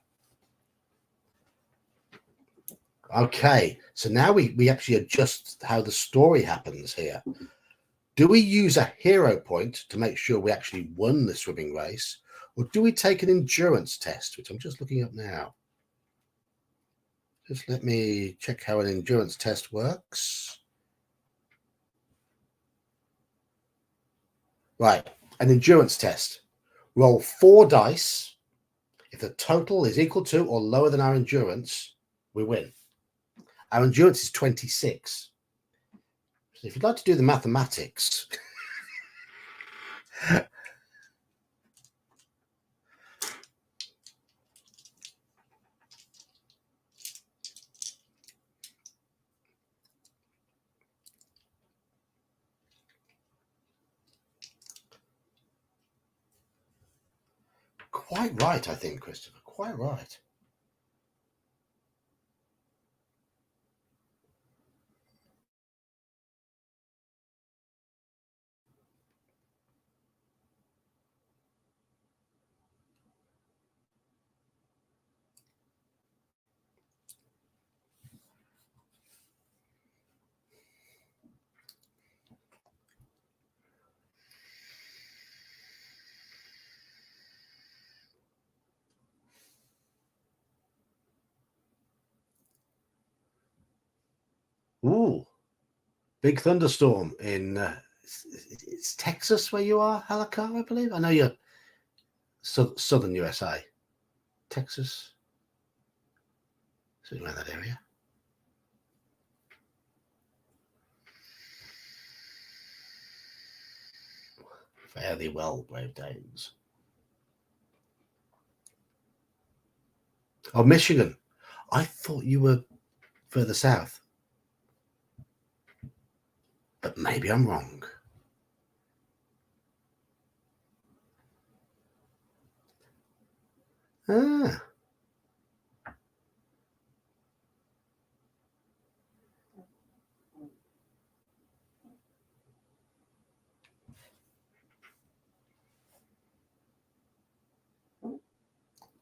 Okay, so now we actually adjust how the story happens here. Do we use a hero point to make sure we actually won the swimming race, or do we take an endurance test, which I'm just looking up now? Just let me check how an endurance test works. Right, an endurance test. Roll 4 dice. If the total is equal to or lower than our endurance, we win. Our endurance is 26. So if you'd like to do the mathematics, quite right, I think, Christopher, quite right. Ooh, big thunderstorm in it's Texas where you are, Halakar, I believe. I know you're southern USA. Texas, something around that area. Fairly well, Brave Danes. Oh, Michigan. I thought you were further south. But maybe I'm wrong. Ah.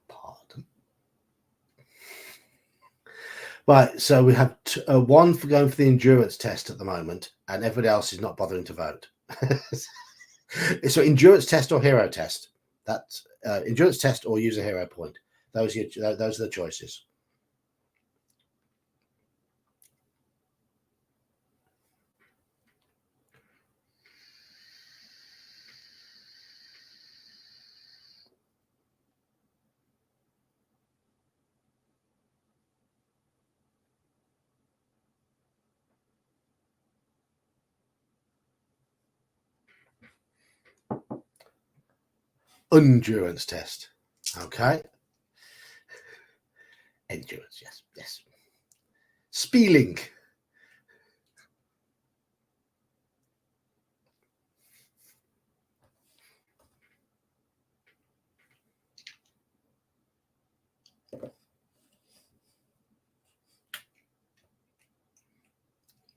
Pardon. Right, so we have one for going for the endurance test at the moment, and everybody else is not bothering to vote. So endurance test or hero test. That's endurance test or use a hero point. Those are the choices. Endurance test. Okay. Endurance, yes, yes. Spieling.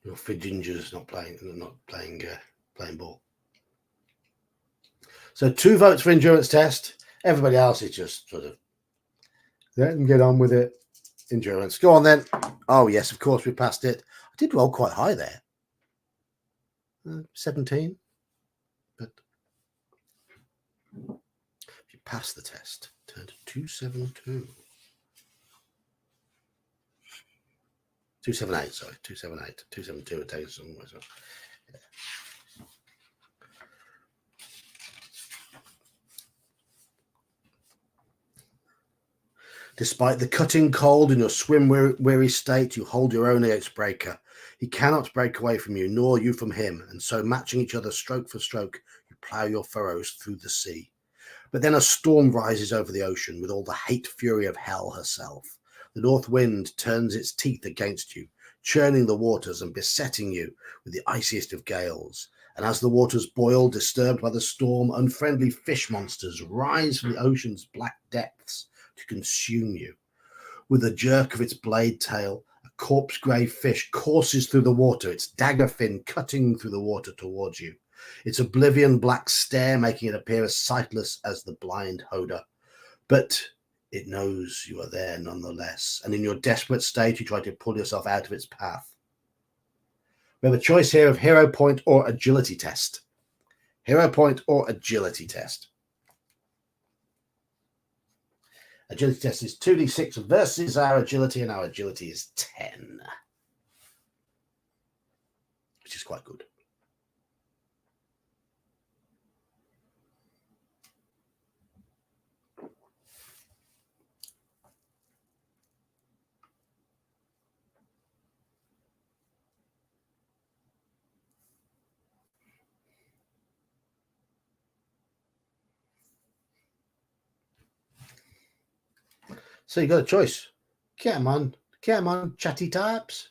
Your Fidginger's not playing ball. So 2 votes for endurance test. Everybody else is just sort of let them get on with it. Endurance. Go on then. Oh yes, of course we passed it. I did roll quite high there. 17. But if you pass the test, turn to 272. 278, sorry, 278. 272 would take us somewhere. So. Yeah. Despite the cutting cold in your swim-weary state, you hold your own against Breaker. He cannot break away from you, nor you from him, and so matching each other stroke for stroke, you plough your furrows through the sea. But then a storm rises over the ocean with all the hate fury of hell herself. The north wind turns its teeth against you, churning the waters and besetting you with the iciest of gales. And as the waters boil, disturbed by the storm, unfriendly fish monsters rise from the ocean's black depths to consume you. With a jerk of its blade tail, a corpse grey fish courses through the water, its dagger fin cutting through the water towards you. Its oblivion black stare making it appear as sightless as the blind Hoda. But it knows you are there nonetheless, and in your desperate state you try to pull yourself out of its path. We have a choice here of hero point or agility test. Hero point or agility test. Agility test is 2d6 versus our agility, and our agility is 10, which is quite good. So you got a choice. Come on, chatty types.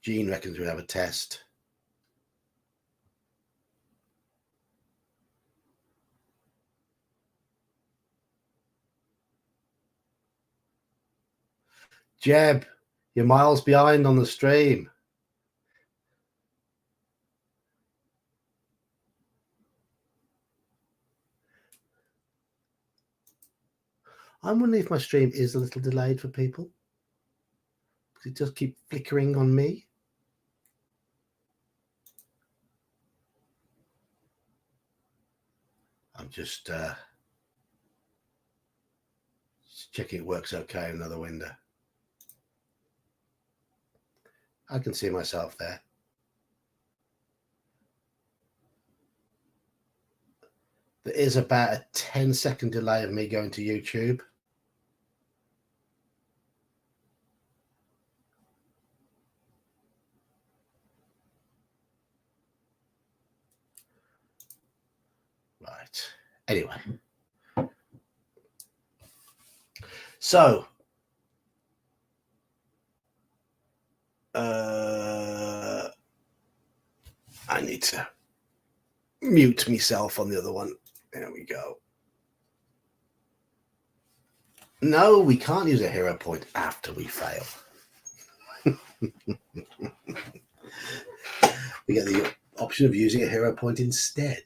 Gene reckons we have a test. Jeb, you're miles behind on the stream. I'm wondering if my stream is a little delayed for people, because it does keep flickering on me. I'm just checking it works okay in another window. I can see myself there. There is about a 10-second delay of me going to YouTube. Right. Anyway. So, I need to mute myself on the other one. There we go. No, we can't use a hero point after we fail. We get the option of using a hero point instead.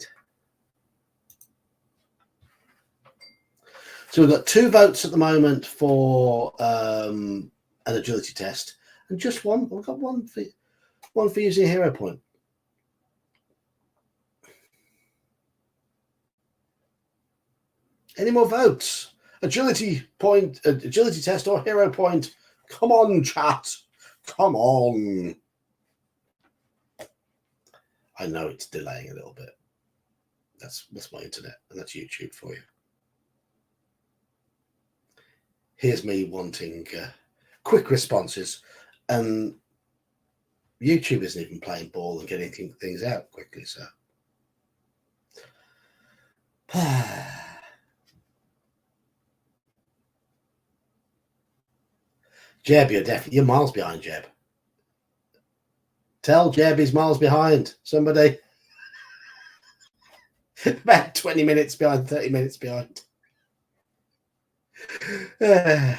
So we've got 2 votes at the moment for an agility test, and just one. We've got one for using a hero point. Any more votes? Agility test or hero point? Come on, chat. Come on. I know it's delaying a little bit. That's my internet, and that's YouTube for you. Here's me wanting quick responses, and YouTube isn't even playing ball and getting things out quickly. So, Jeb, you're miles behind, Jeb. Tell Jeb he's miles behind. Somebody. About 20 minutes behind, 30 minutes behind. So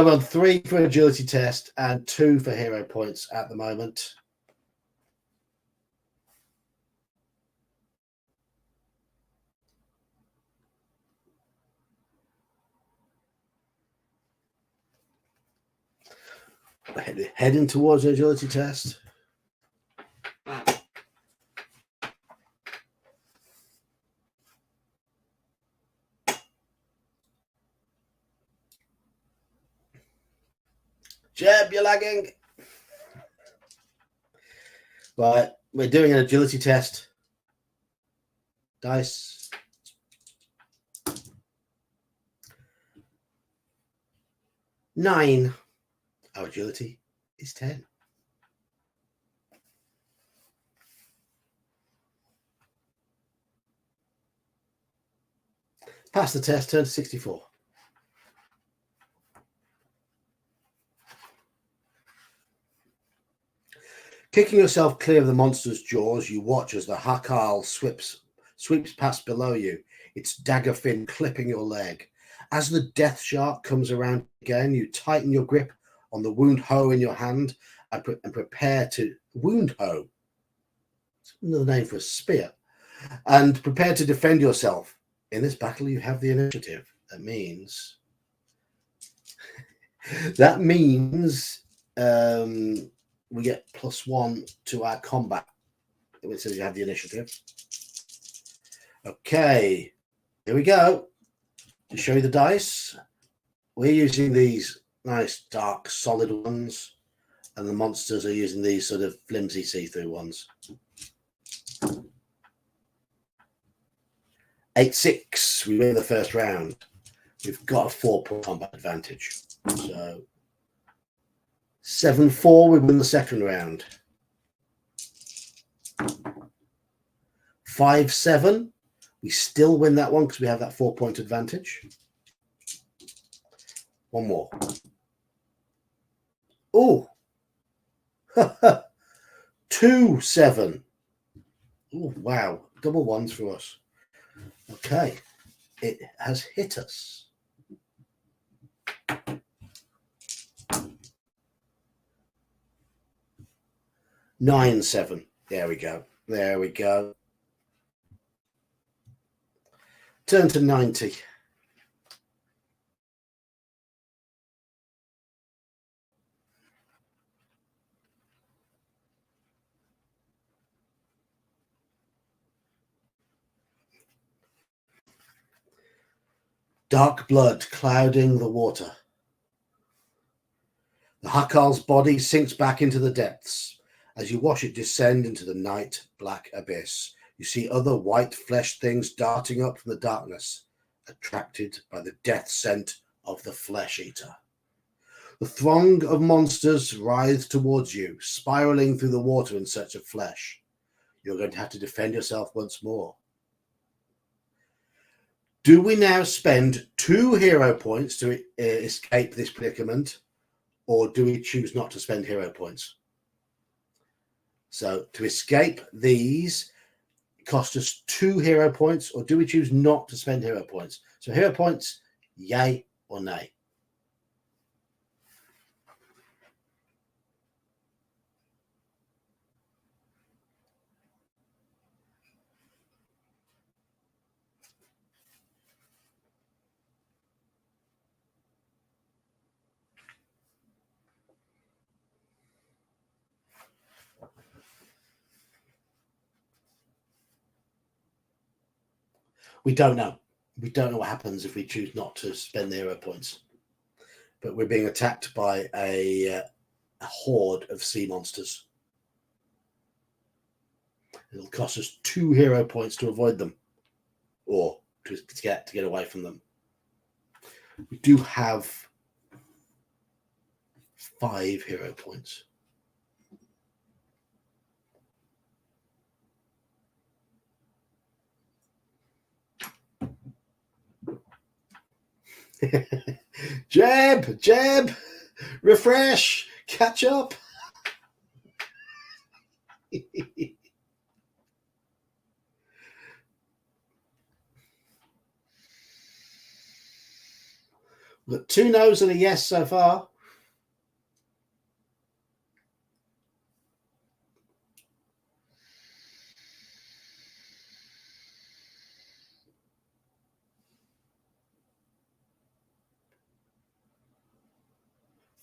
we're on 3 for agility test and 2 for hero points at the moment. Heading towards agility test. Jeb, you're lagging. Right, we're doing an agility test. Dice. Nine. Our agility is 10. Pass the test, turn to 64. Kicking yourself clear of the monster's jaws, you watch as the Hakal sweeps past below you, its dagger fin clipping your leg. As the death shark comes around again, you tighten your grip on the wound hoe in your hand and prepare to wound hoe. It's another name for a spear. And prepare to defend yourself. In this battle, you have the initiative. That means we get +1 to our combat. It says you have the initiative. Okay, here we go. To show you the dice, we're using these nice dark solid ones, and the monsters are using these sort of flimsy see-through ones. 8-6, we win the first round. We've got a 4-point combat advantage. So 7-4, we win the second round. 5-7, we still win that one because we have that 4-point advantage. One more. Oh, 2-7. Oh, wow. Double ones for us. Okay. It has hit us. 9-7. There we go. There we go. Turn to 90. Dark blood clouding the water. The Hakal's body sinks back into the depths. As you watch it descend into the night black abyss, you see other white-fleshed things darting up from the darkness, attracted by the death scent of the flesh-eater. The throng of monsters writhe towards you, spiraling through the water in search of flesh. You're going to have to defend yourself once more. Do we now spend 2 hero points to escape this predicament, or do we choose not to spend hero points? So to escape these, cost us 2 hero points, or do we choose not to spend hero points? So hero points, yay or nay? We don't know. We don't know what happens if we choose not to spend the hero points. But we're being attacked by a horde of sea monsters. It'll cost us 2 hero points to avoid them, or to get away from them. We do have 5 hero points. Jeb, refresh, catch up. We've got 2 no's and a yes so far.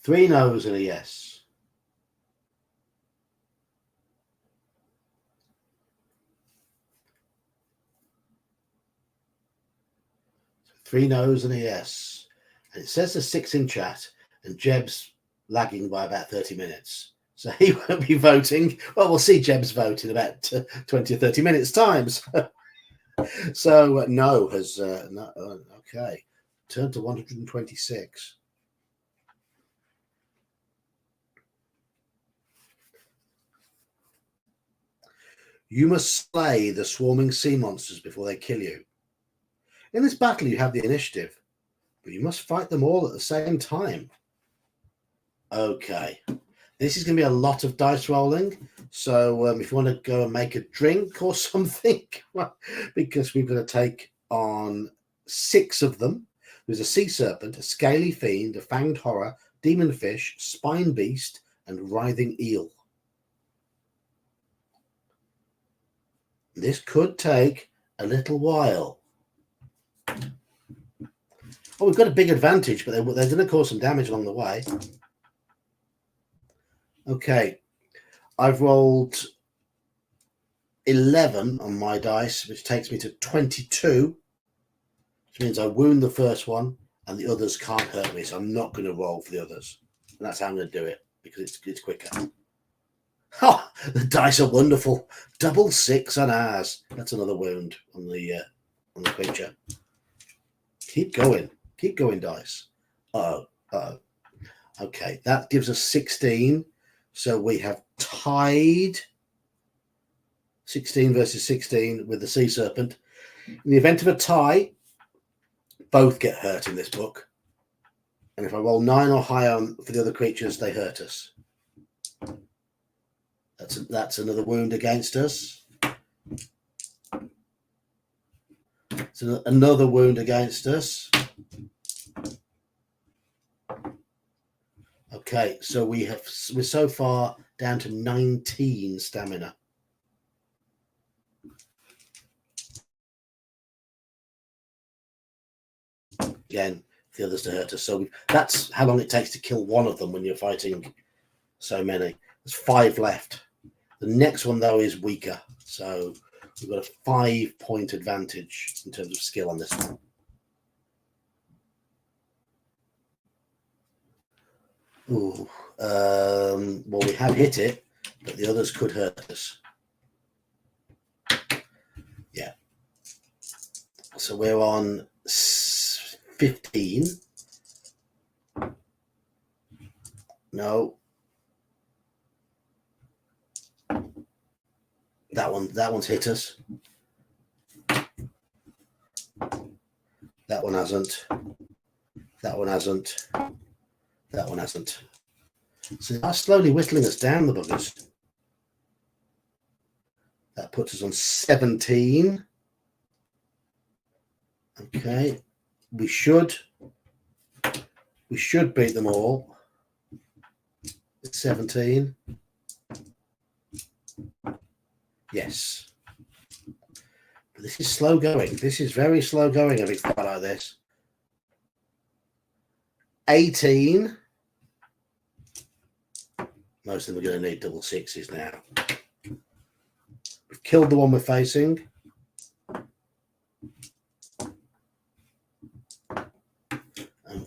Three no's and a yes. Three no's and a yes. And it says there's 6 in chat, and Jeb's lagging by about 30 minutes. So he won't be voting. Well, we'll see Jeb's vote in about 20 or 30 minutes' time. So no has, no, okay. Turned to 126. You must slay the swarming sea monsters before they kill you. In this battle, you have the initiative, but you must fight them all at the same time. Okay. This is going to be a lot of dice rolling. So if you want to go and make a drink or something, because we're going to take on 6 of them. There's a sea serpent, a scaly fiend, a fanged horror, demon fish, spine beast, and writhing eel. This could take a little while. Oh, we've got a big advantage, but they're going to cause some damage along the way. Okay, I've rolled 11 on my dice, which takes me to 22, which means I wound the first one, and the others can't hurt me, so I'm not going to roll for the others. And that's how I'm going to do it, because it's quicker. Oh, the dice are wonderful. Double 6 on ours. That's another wound on the creature. Keep going, dice. Uh-oh. Okay, that gives us 16. So we have tied 16 versus 16 with the sea serpent. In the event of a tie, both get hurt in this book. And if I roll 9 or higher for the other creatures, they hurt us. That's another wound against us. It's another wound against us. Okay, so we're so far down to 19 stamina. Again, the others to hurt us. So that's how long it takes to kill one of them when you're fighting so many. There's 5 left. The next one, though, is weaker. So we've got a 5-point advantage in terms of skill on this one. Ooh. Well, we have hit it, but the others could hurt us. Yeah. So we're on 15. No. That one's hit us. That one hasn't. That one hasn't. That one hasn't. So they are slowly whittling us down, the buggers. That puts us on 17. Okay, we should beat them all. 17. Yes. But this is slow going. This is very slow going, a big fight like this. 18. Most of them are going to need double sixes now. We've killed the one we're facing.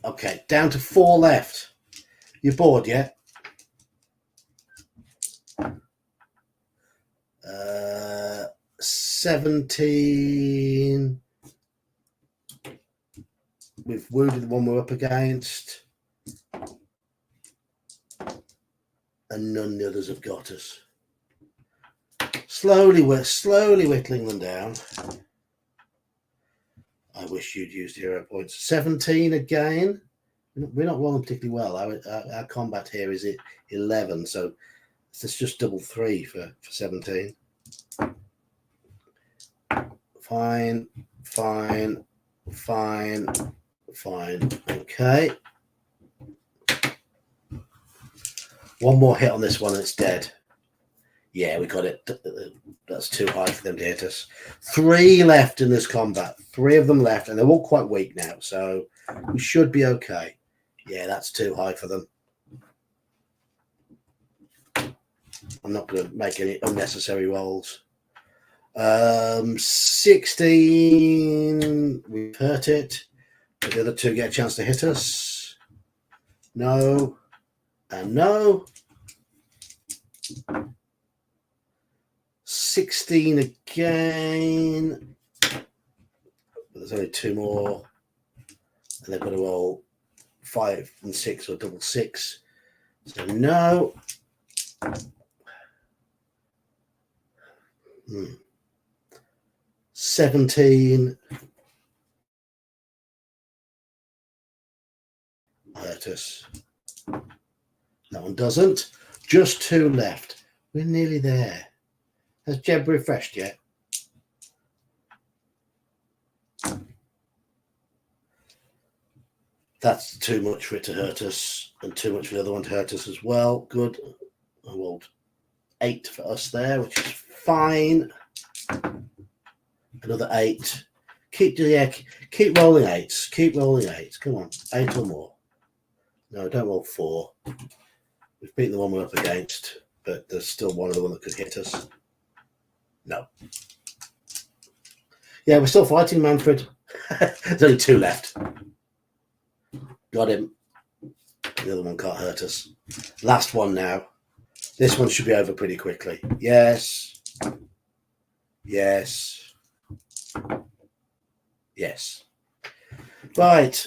Okay, down to 4 left. You're bored yet? 17. We've wounded the one we're up against. And none of the others have got us. We're slowly whittling them down. I wish you'd used hero points. 17 again. We're not rolling particularly well. Our combat here is 11, so it's just double 3 for 17. Fine. Okay. One more hit on this one and it's dead. Yeah, we got it. That's too high for them to hit us. 3 left in this combat. 3 of them left, and they're all quite weak now, so we should be okay. Yeah, that's too high for them. I'm not going to make any unnecessary rolls. 16. We've hurt it. But the other 2 get a chance to hit us. No. And no. 16 again. But there's only 2 more. And they've got to roll 5 and 6 or double 6. So no. 17. Hurt us. That one doesn't. Just 2 left. We're nearly there. Has Jeb refreshed yet? That's too much for it to hurt us, and too much for the other one to hurt us as well. Good. I rolled 8 for us there, which is fine. Another 8. Keep rolling 8s. Keep rolling 8s. Come on, 8 or more. No, don't roll 4. We've beaten the one we're up against, but there's still one other one that could hit us. No. Yeah, we're still fighting, Manfred. There's only 2 left. Got him. The other one can't hurt us. Last one now. This one should be over pretty quickly. Yes. Yes. Yes. Right.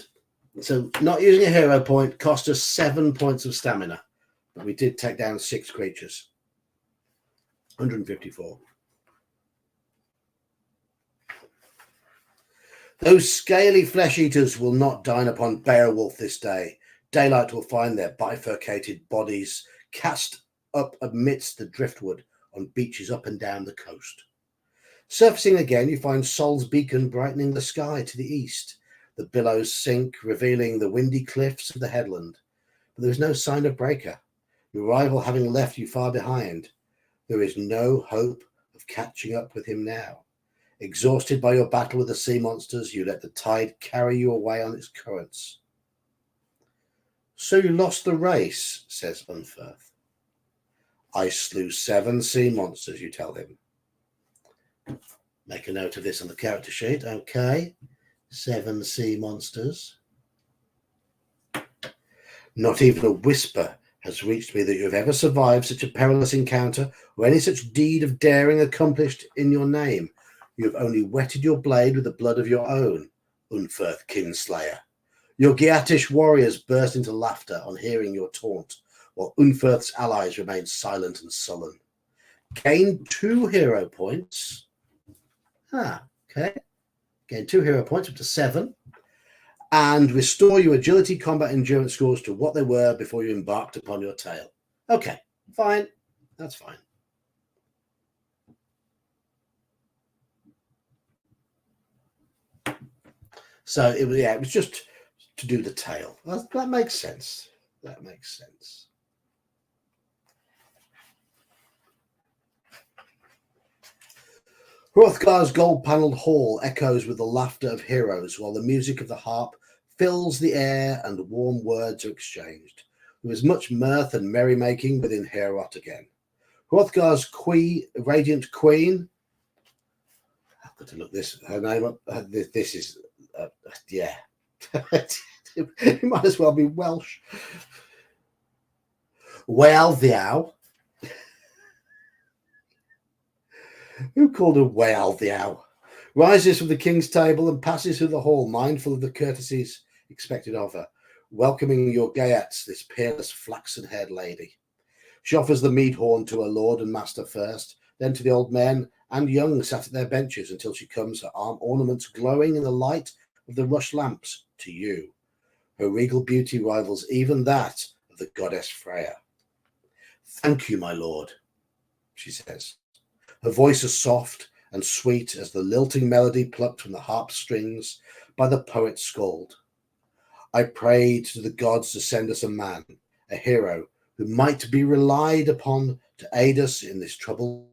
So not using a hero point cost us 7 points of stamina. But we did take down 6 creatures. 154. Those scaly flesh eaters will not dine upon Beowulf this day. Daylight will find their bifurcated bodies cast up amidst the driftwood on beaches up and down the coast. Surfacing again, you find Sol's beacon brightening the sky to the east. The billows sink, revealing the windy cliffs of the headland. But there is no sign of breaker, your rival having left you far behind. There is no hope of catching up with him now. Exhausted by your battle with the sea monsters, you let the tide carry you away on its currents. So you lost the race, says Unferth. I slew 7 sea monsters, you tell him. Make a note of this on the character sheet. Okay. 7 sea monsters. Not even a whisper has reached me that you have ever survived such a perilous encounter or any such deed of daring accomplished in your name. You have only wetted your blade with the blood of your own, Unferth Kinslayer. Your Geatish warriors burst into laughter on hearing your taunt, while Unferth's allies remained silent and sullen. Gain 2 hero points. Okay. Gain 2 hero points up to 7. And restore your agility, combat, endurance scores to what they were before you embarked upon your tale. Okay, fine. That's fine. So it was, yeah, it was just to do the tale. That makes sense. That makes sense. Hrothgar's gold-panelled hall echoes with the laughter of heroes, while the music of the harp fills the air and warm words are exchanged. There is much mirth and merrymaking within Heorot again. Hrothgar's radiant queen. I've got to look her name up. This is, yeah. It might as well be Welsh. Wealhtheow. Who called her Wealhtheow? Rises from the king's table and passes through the hall, mindful of the courtesies expected of her, welcoming your Geats, this peerless flaxen-haired lady. She offers the mead horn to her lord and master first, then to the old men and young sat at their benches until she comes, her arm ornaments glowing in the light of the rush lamps, to you. Her regal beauty rivals even that of the goddess Freya. Thank you, my lord, she says. Her voice is soft and sweet as the lilting melody plucked from the harp strings by the poet skald. I prayed to the gods to send us a man, a hero, who might be relied upon to aid us in this troubled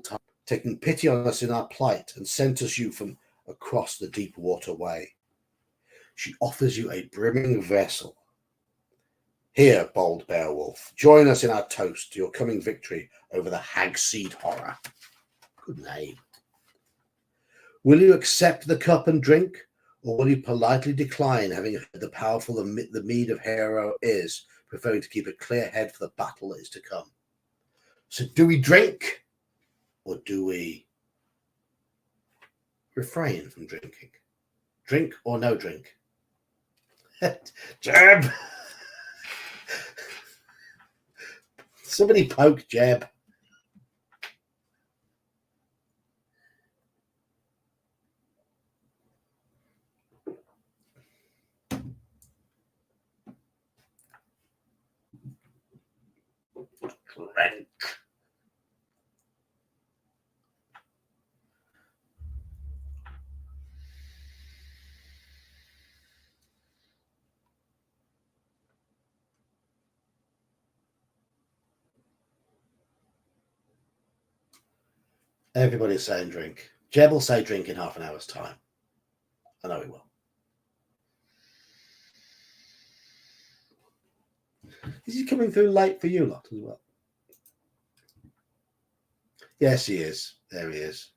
time, taking pity on us in our plight, and sent us you from across the deep water way. She offers you a brimming vessel. Here, bold Beowulf, join us in our toast to your coming victory over the hag-seed horror. Good name. Will you accept the cup and drink, or will you politely decline, having heard the powerful the mead of Hero is, preferring to keep a clear head for the battle that is to come? So do we drink, or do we refrain from drinking? Drink or no drink? Jeb! Somebody poke Jeb. Drink. Everybody's saying drink. Jeb will say drink in half an hour's time. I know he will. Is he coming through late for you lot as well? Yes, he is. There he is.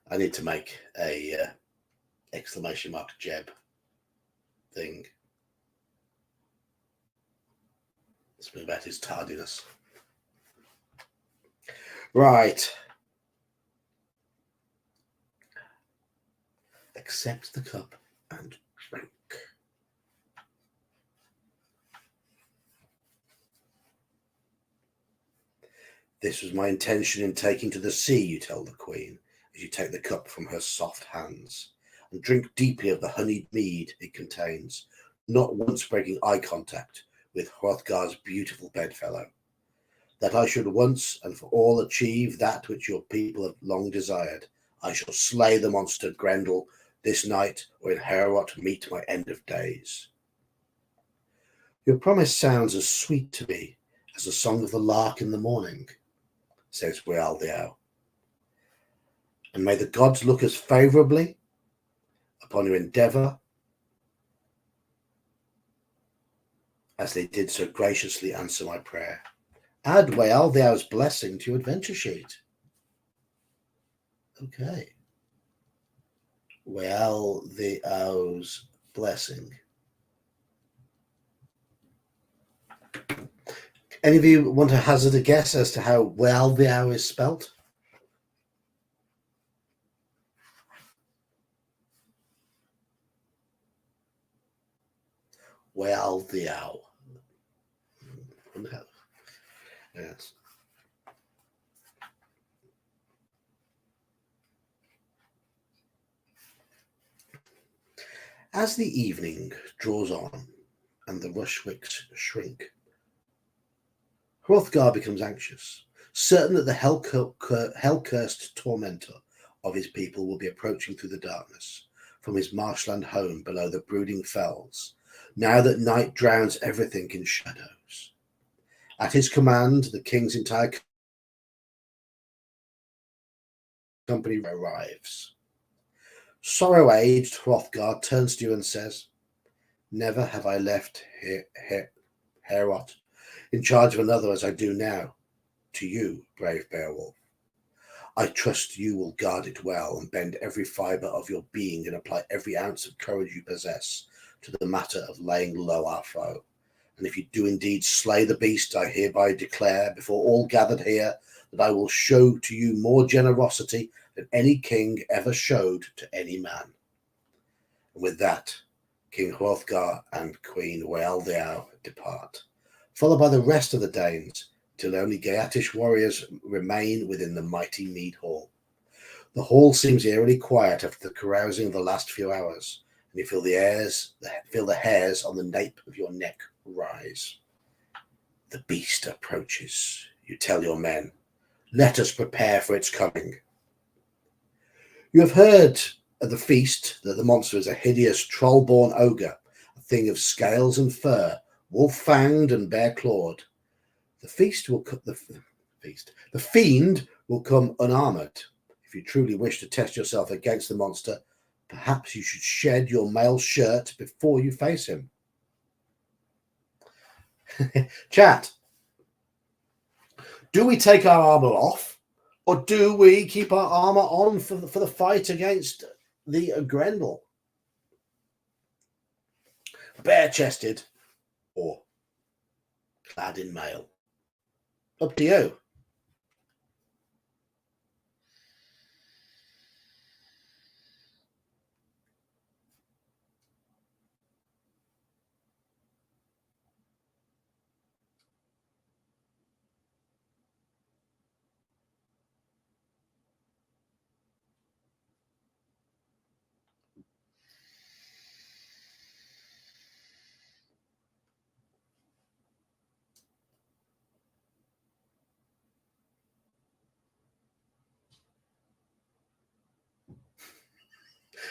I need to make a exclamation mark Jeb thing. Something about his tardiness. Right. Accept the cup and drink. This was my intention in taking to the sea, you tell the queen, as you take the cup from her soft hands, and drink deeply of the honeyed mead it contains, not once breaking eye contact with Hrothgar's beautiful bedfellow, that I should once and for all achieve that which your people have long desired. I shall slay the monster Grendel this night, or in Heorot meet my end of days. Your promise sounds as sweet to me as the song of the lark in the morning, says Wealhtheow. And may the gods look as favourably upon your endeavour as they did so graciously answer my prayer. Add Wealhtheow's blessing to your adventure sheet. Okay. Wealhtheow's blessing. Any of you want to hazard a guess as to how Wealhtheow is spelt? Wealhtheow. Yes. As the evening draws on and the rushwicks shrink, Hrothgar becomes anxious, certain that the hell-cursed tormentor of his people will be approaching through the darkness from his marshland home below the brooding fells, now that night drowns everything in shadows. At his command, the king's entire company arrives. Sorrow-aged Hrothgar turns to you and says, "Never have I left Heorot in charge of another as I do now. To you, brave Beowulf, I trust you will guard it well and bend every fibre of your being and apply every ounce of courage you possess to the matter of laying low our foe. And if you do indeed slay the beast, I hereby declare before all gathered here that I will show to you more generosity than any king ever showed to any man." And with that, King Hrothgar and Queen Wealhtheow depart, followed by the rest of the Danes, till only Geatish warriors remain within the mighty mead hall. The hall seems eerily quiet after the carousing of the last few hours, and you feel the hairs on the nape of your neck rise. The beast approaches. You tell your men, "Let us prepare for its coming." You have heard at the feast that the monster is a hideous troll-born ogre, a thing of scales and fur, wolf-fanged and bare-clawed. The fiend will come unarmored. If you truly wish to test yourself against the monster, perhaps you should shed your mail shirt before you face him. Chat, do we take our armor off, or do we keep our armor on for the fight against the Grendel? Bare-chested or clad in mail? Up to you.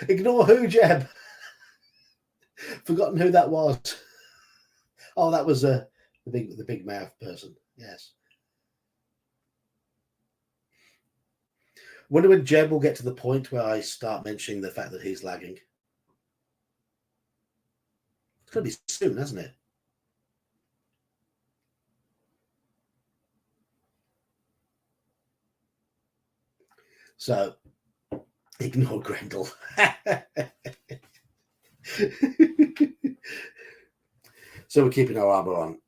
Ignore who, Jeb? Forgotten who that was. Oh, that was the big mouth person. Yes. Wonder when Jeb will get to the point where I start mentioning the fact that he's lagging. It's going to be soon, hasn't it? So, ignore Grendel. So we're keeping our armor on.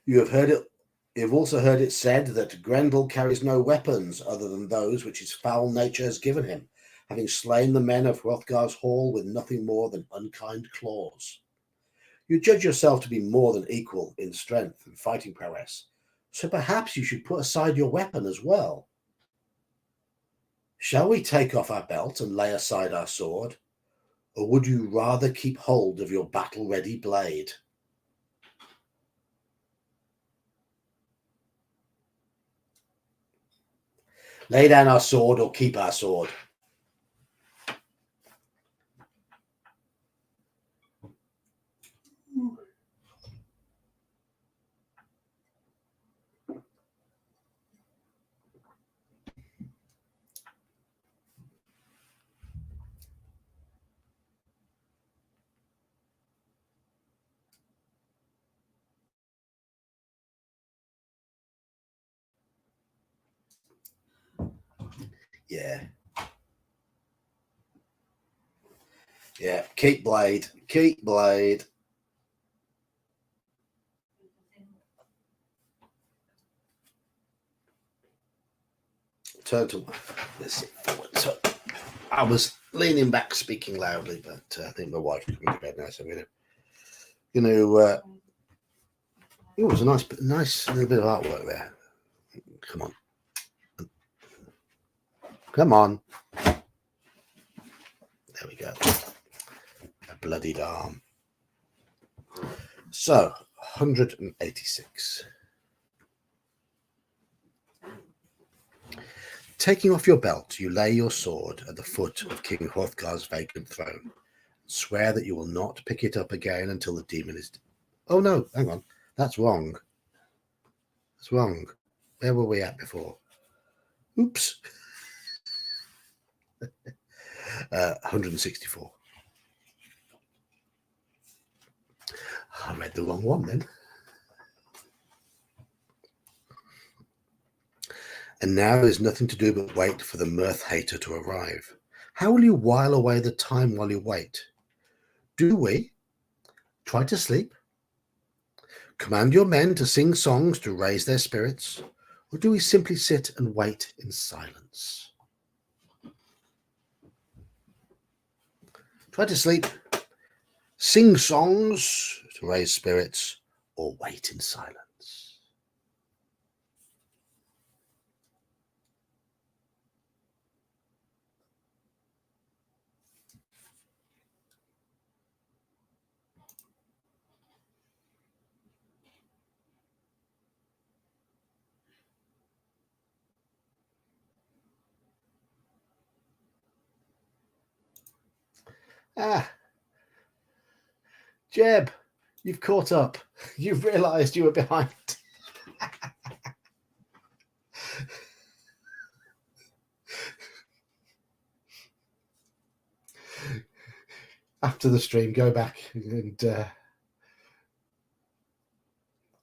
You've also heard it said that Grendel carries no weapons other than those which his foul nature has given him, having slain the men of Hrothgar's hall with nothing more than unkind claws. You judge yourself to be more than equal in strength and fighting prowess, so perhaps you should put aside your weapon as well. Shall we take off our belt and lay aside our sword, or would you rather keep hold of your battle-ready blade? Lay down our sword or keep our sword. Yeah. Yeah, keep blade. Keep blade. Turn to let's sit forward. So I was leaning back, speaking loudly, but I think my wife's coming to bed now, so I'm gonna Oh, there's a nice little bit of artwork there. Come on. Come on. There we go. A bloodied arm. So, 186. Taking off your belt, you lay your sword at the foot of King Hrothgar's vacant throne. Swear that you will not pick it up again until the demon is... Oh no, hang on. That's wrong. That's wrong. Where were we at before? Oops. 164. I read the wrong one then. And now there's nothing to do but wait for the mirth hater to arrive. How will you while away the time while you wait? Do we try to sleep? Command your men to sing songs to raise their spirits? Or do we simply sit and wait in silence? Try to sleep, sing songs to raise spirits, or wait in silence. Ah, Jeb, you've caught up. You've realised you were behind. After the stream, go back and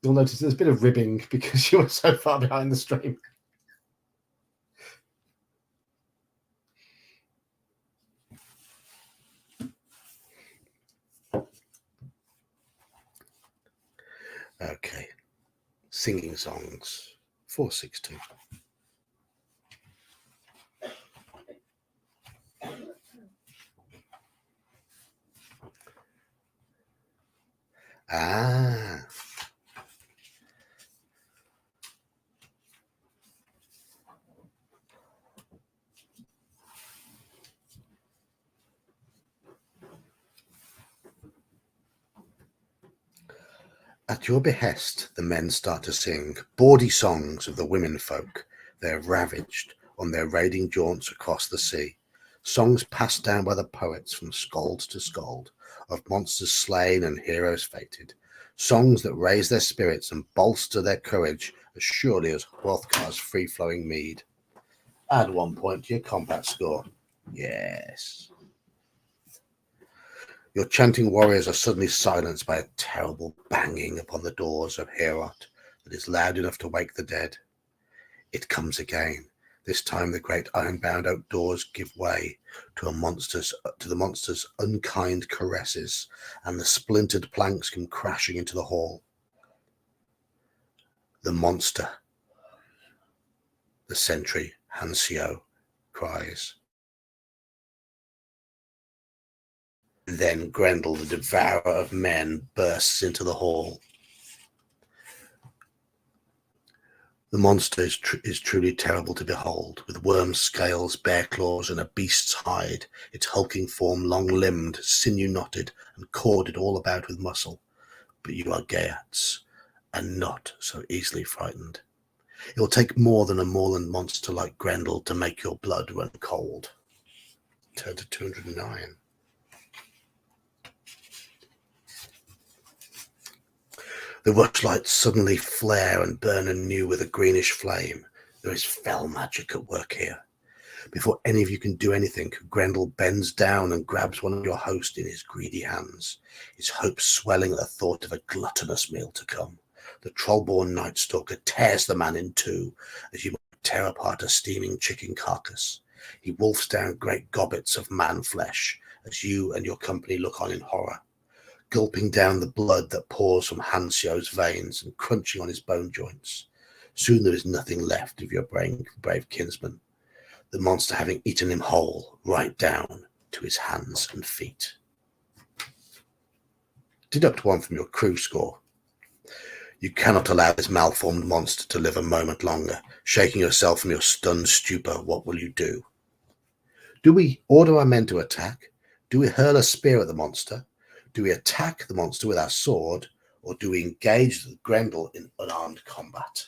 you'll notice there's a bit of ribbing because you were so far behind the stream. Okay, singing songs, 462. Ah. At your behest, the men start to sing bawdy songs of the women folk they have ravaged on their raiding jaunts across the sea. Songs passed down by the poets from skald to skald, of monsters slain and heroes fated. Songs that raise their spirits and bolster their courage as surely as Hrothgar's free-flowing mead. Add 1 point to your combat score. Yes. Your chanting warriors are suddenly silenced by a terrible banging upon the doors of Heorot that is loud enough to wake the dead. It comes again. This time the great iron-bound oak doors give way to the monster's unkind caresses, and the splintered planks come crashing into the hall. The monster, the sentry Hansio, cries. Then Grendel, the devourer of men, bursts into the hall. The monster is truly terrible to behold, with worm scales, bear claws, and a beast's hide, its hulking form long-limbed, sinew-knotted, and corded all about with muscle. But you are Geats, and not so easily frightened. It will take more than a moorland monster like Grendel to make your blood run cold. Turn to 209. The rushlights suddenly flare and burn anew with a greenish flame. There is fell magic at work here. Before any of you can do anything, Grendel bends down and grabs one of your host in his greedy hands, his hopes swelling at the thought of a gluttonous meal to come. The troll-born Night Stalker tears the man in two, as you might tear apart a steaming chicken carcass. He wolfs down great gobbets of man flesh, as you and your company look on in horror, gulping down the blood that pours from Hansio's veins and crunching on his bone joints. Soon there is nothing left of your brave kinsman, the monster having eaten him whole, right down to his hands and feet. Deduct 1 from your crew score. You cannot allow this malformed monster to live a moment longer. Shaking yourself from your stunned stupor, what will you do? Do we order our men to attack? Do we hurl a spear at the monster? Do we attack the monster with our sword? Or do we engage Grendel in unarmed combat?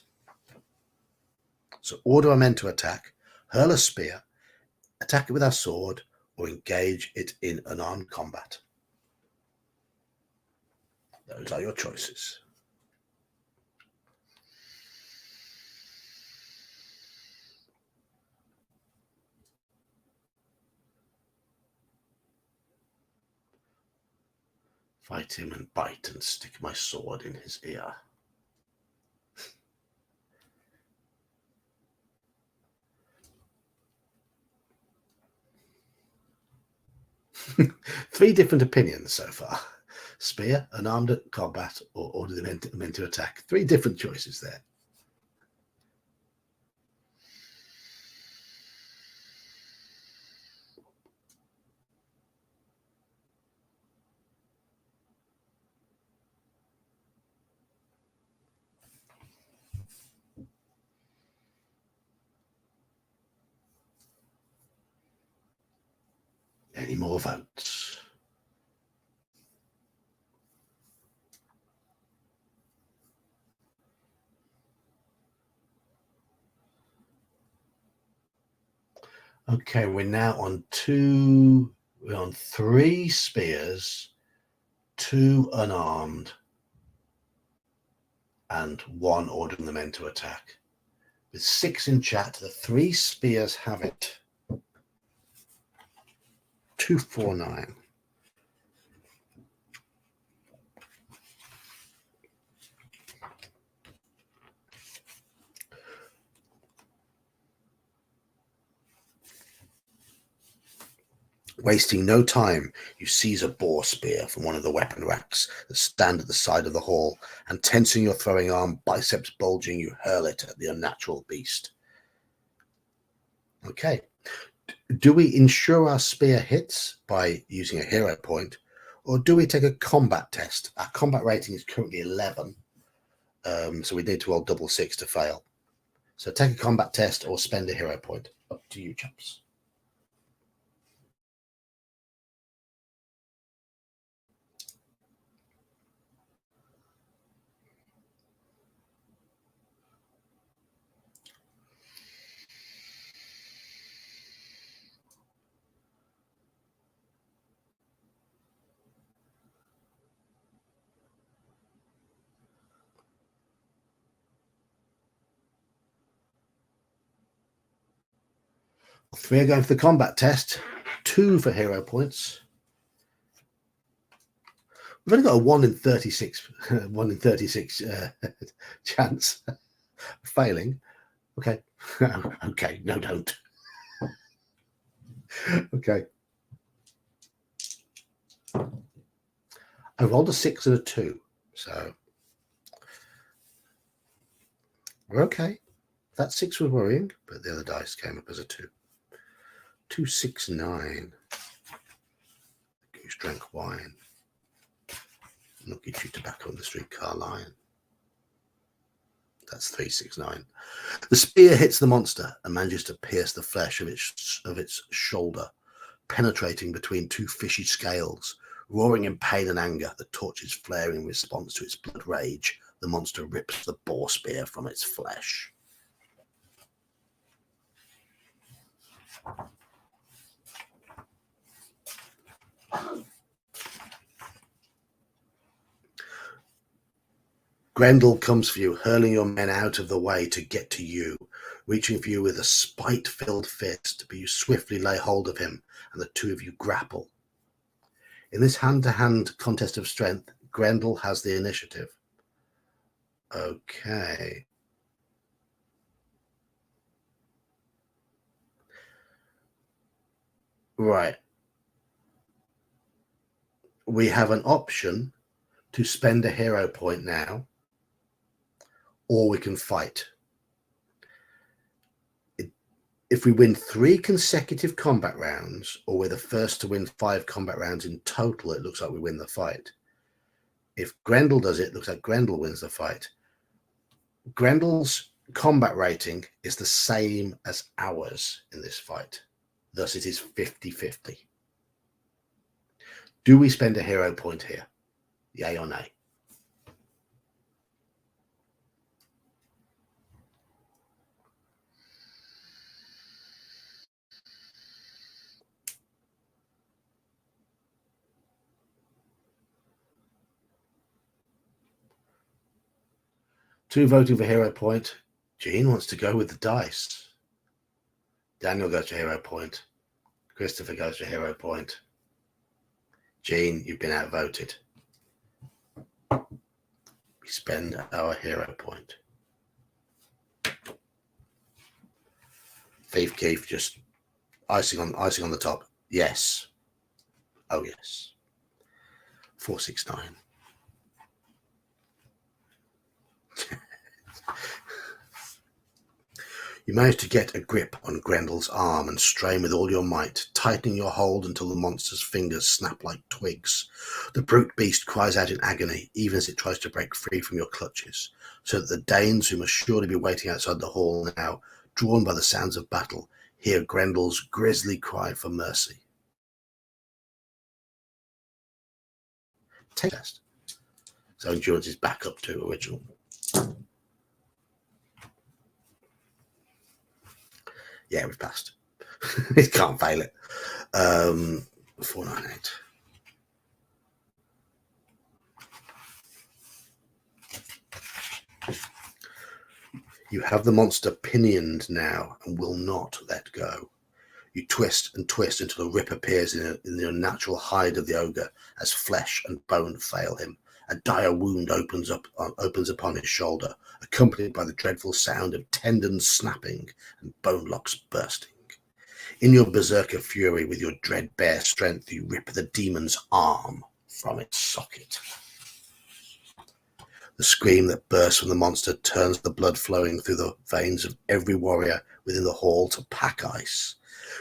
So order our men to attack, hurl a spear, attack it with our sword, or engage it in unarmed combat. Those are your choices. Fight him and bite and stick my sword in his ear. Three different opinions so far. Spear, unarmed combat, or order the men to attack. Three different choices there. Any more votes? Okay, we're now on we're on 3 spears, 2 unarmed, and 1 ordering the men to attack. With 6 in chat, the 3 spears have it. 249. Wasting no time, you seize a boar spear from one of the weapon racks that stand at the side of the hall, and tensing your throwing arm, biceps bulging, you hurl it at the unnatural beast. Okay. Do we ensure our spear hits by using a hero point, or do we take a combat test? Our combat rating is currently 11, so we need to roll double 6 to fail. So take a combat test or spend a hero point. Up to you, chaps. Three are going for the combat test, 2 for hero points. We've only got a 1 in 36 chance of failing. Okay. Okay, no, don't. Okay. I rolled a 6 and a 2, so we're okay. That 6 was worrying, but the other dice came up as a 2. 2, 6, 9. Goose drank wine. Lucky chew tobacco on the streetcar line. That's 3, 6, 9. The spear hits the monster and manages to pierce the flesh of its shoulder, penetrating between 2 fishy scales. Roaring in pain and anger, the torches flaring in response to its blood rage, the monster rips the boar spear from its flesh. Grendel comes for you, hurling your men out of the way to get to you. Reaching for you with a spite-filled fist, but you swiftly lay hold of him, and the 2 of you grapple. In this hand-to-hand contest of strength, Grendel has the initiative. Okay. Right. We have an option to spend a hero point now, or we can fight. If we win 3 consecutive combat rounds, or we're the first to win 5 combat rounds in total, it looks like we win the fight. If Grendel does it, it looks like Grendel wins the fight. Grendel's combat rating is the same as ours in this fight. Thus, it is 50-50. Do we spend a hero point here? Yay or nay? Two voting for hero point. Jean wants to go with the dice. Daniel goes for hero point. Christopher goes for hero point. Jean, you've been outvoted. We spend our hero point. Thief Keith just icing on the top. Yes. Oh yes. 469. You manage to get a grip on Grendel's arm and strain with all your might, tightening your hold until the monster's fingers snap like twigs. The brute beast cries out in agony, even as it tries to break free from your clutches, so that the Danes, who must surely be waiting outside the hall now, drawn by the sounds of battle, hear Grendel's grisly cry for mercy. Test. So endurance is back up to original. Yeah, we've passed. It can't fail it. 498. You have the monster pinioned now and will not let go. You twist and twist until a rip appears in the unnatural hide of the ogre as flesh and bone fail him. A dire wound opens upon his shoulder, accompanied by the dreadful sound of tendons snapping and bone locks bursting. In your berserker fury, with your dread-bare strength, you rip the demon's arm from its socket. The scream that bursts from the monster turns the blood flowing through the veins of every warrior within the hall to pack ice.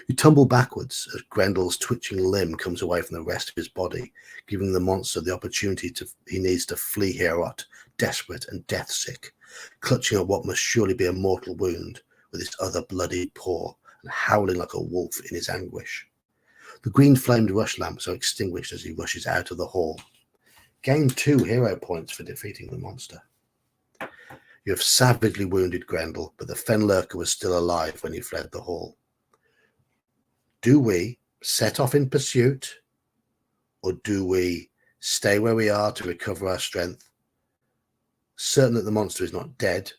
You tumble backwards as Grendel's twitching limb comes away from the rest of his body, giving the monster the opportunity he needs to flee Heorot, desperate and death-sick, clutching at what must surely be a mortal wound with his other bloodied paw and howling like a wolf in his anguish. The green-flamed rush lamps are extinguished as he rushes out of the hall. Gain 2 hero points for defeating the monster. You have savagely wounded Grendel, but the Fenlurker was still alive when he fled the hall. Do we set off in pursuit, or do we stay where we are to recover our strength, certain that the monster is not dead?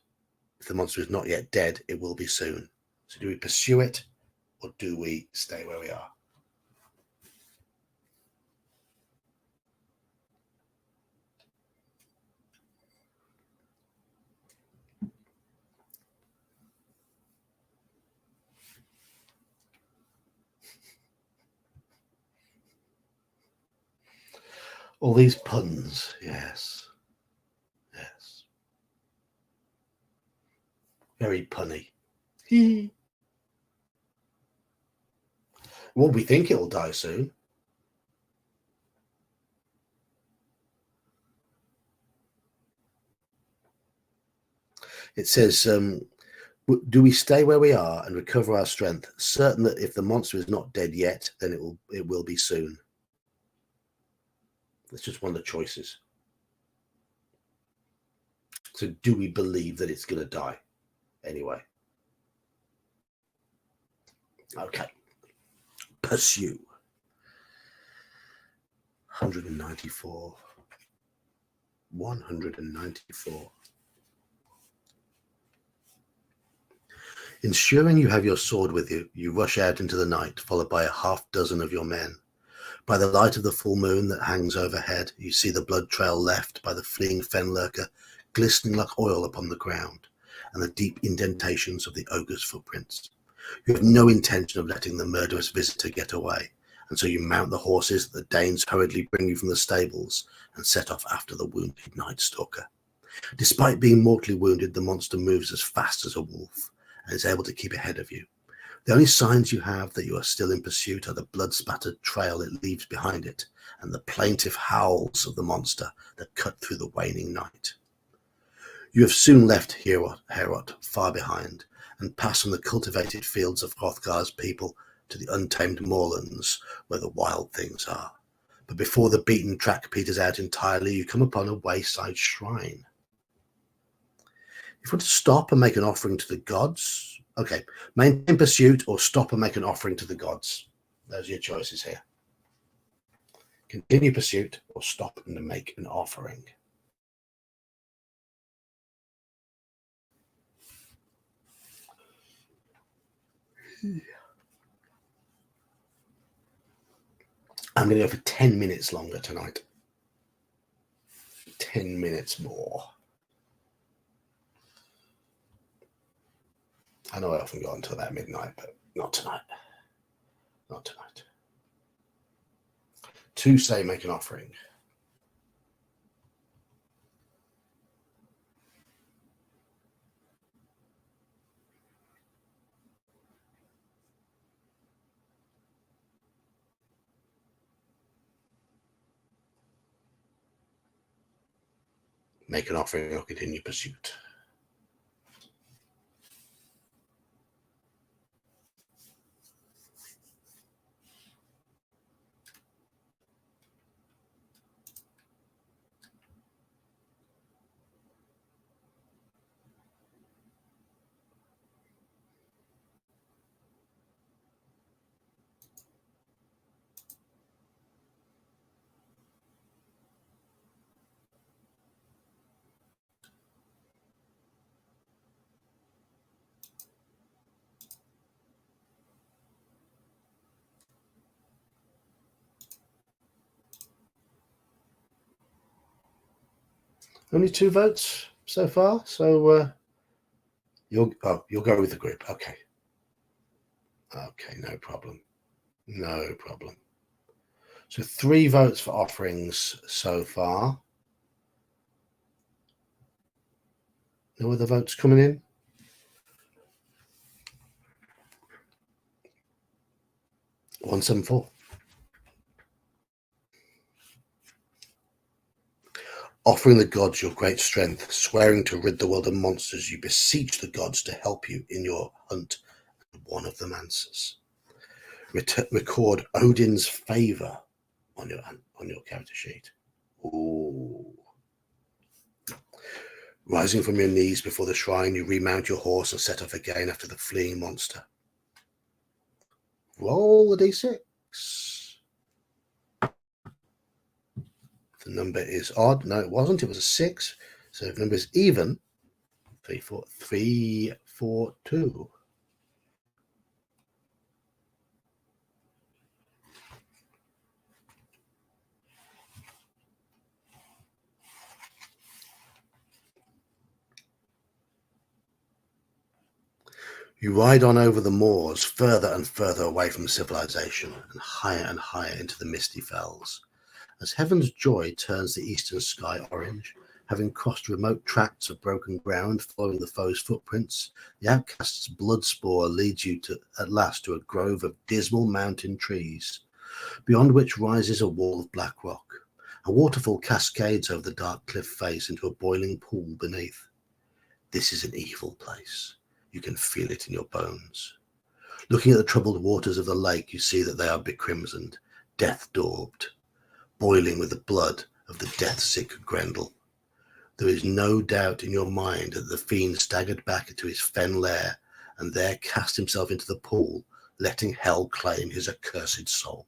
If the monster is not yet dead, it will be soon. So do we pursue it, or do we stay where we are? All these puns, yes. Yes. Very punny. Well, we think it'll die soon. It says, do we stay where we are and recover our strength, certain that if the monster is not dead yet, then it will be soon? That's just one of the choices. So do we believe that it's going to die anyway? Okay. Pursue. 194. 194. Ensuring you have your sword with you, you rush out into the night, followed by a half dozen of your men. By the light of the full moon that hangs overhead, you see the blood trail left by the fleeing Fenlurker glistening like oil upon the ground, and the deep indentations of the ogre's footprints. You have no intention of letting the murderous visitor get away, and so you mount the horses that the Danes hurriedly bring you from the stables and set off after the wounded Night Stalker. Despite being mortally wounded, the monster moves as fast as a wolf and is able to keep ahead of you. The only signs you have that you are still in pursuit are the blood-spattered trail it leaves behind it and the plaintive howls of the monster that cut through the waning night. You have soon left Herod far behind, and pass from the cultivated fields of Hrothgar's people to the untamed moorlands where the wild things are. But before the beaten track peters out entirely, you come upon a wayside shrine. If you want to stop and make an offering to the gods, okay, maintain pursuit or stop and make an offering to the gods. Those are your choices here. Continue pursuit or stop and make an offering. I'm going to go for 10 minutes longer tonight. 10 minutes more. I know I often go until about midnight, but not tonight. Not tonight. 2 say make an offering. Make an offering or continue pursuit. Only 2 votes so far, so you'll go with the group. Okay. Okay, no problem. No problem. So 3 votes for offerings so far. No other votes coming in? $174. Offering the gods your great strength, swearing to rid the world of monsters, you beseech the gods to help you in your hunt, and one of them answers. Record Odin's favor on your character sheet. Ooh. Rising from your knees before the shrine, you remount your horse and set off again after the fleeing monster. Roll the d6. The number is odd. No, it wasn't. It was a 6. So if the number is even, 3, 4, 2. You ride on over the moors, further and further away from civilization, and higher into the misty fells. As heaven's joy turns the eastern sky orange, having crossed remote tracts of broken ground, following the foe's footprints, the outcast's blood spore leads you at last to a grove of dismal mountain trees, beyond which rises a wall of black rock. A waterfall cascades over the dark cliff face into a boiling pool beneath. This is an evil place. You can feel it in your bones. Looking at the troubled waters of the lake, you see that they are becrimsoned, death-daubed, boiling with the blood of the death-sick Grendel. There is no doubt in your mind that the fiend staggered back into his fen lair and there cast himself into the pool, letting hell claim his accursed soul.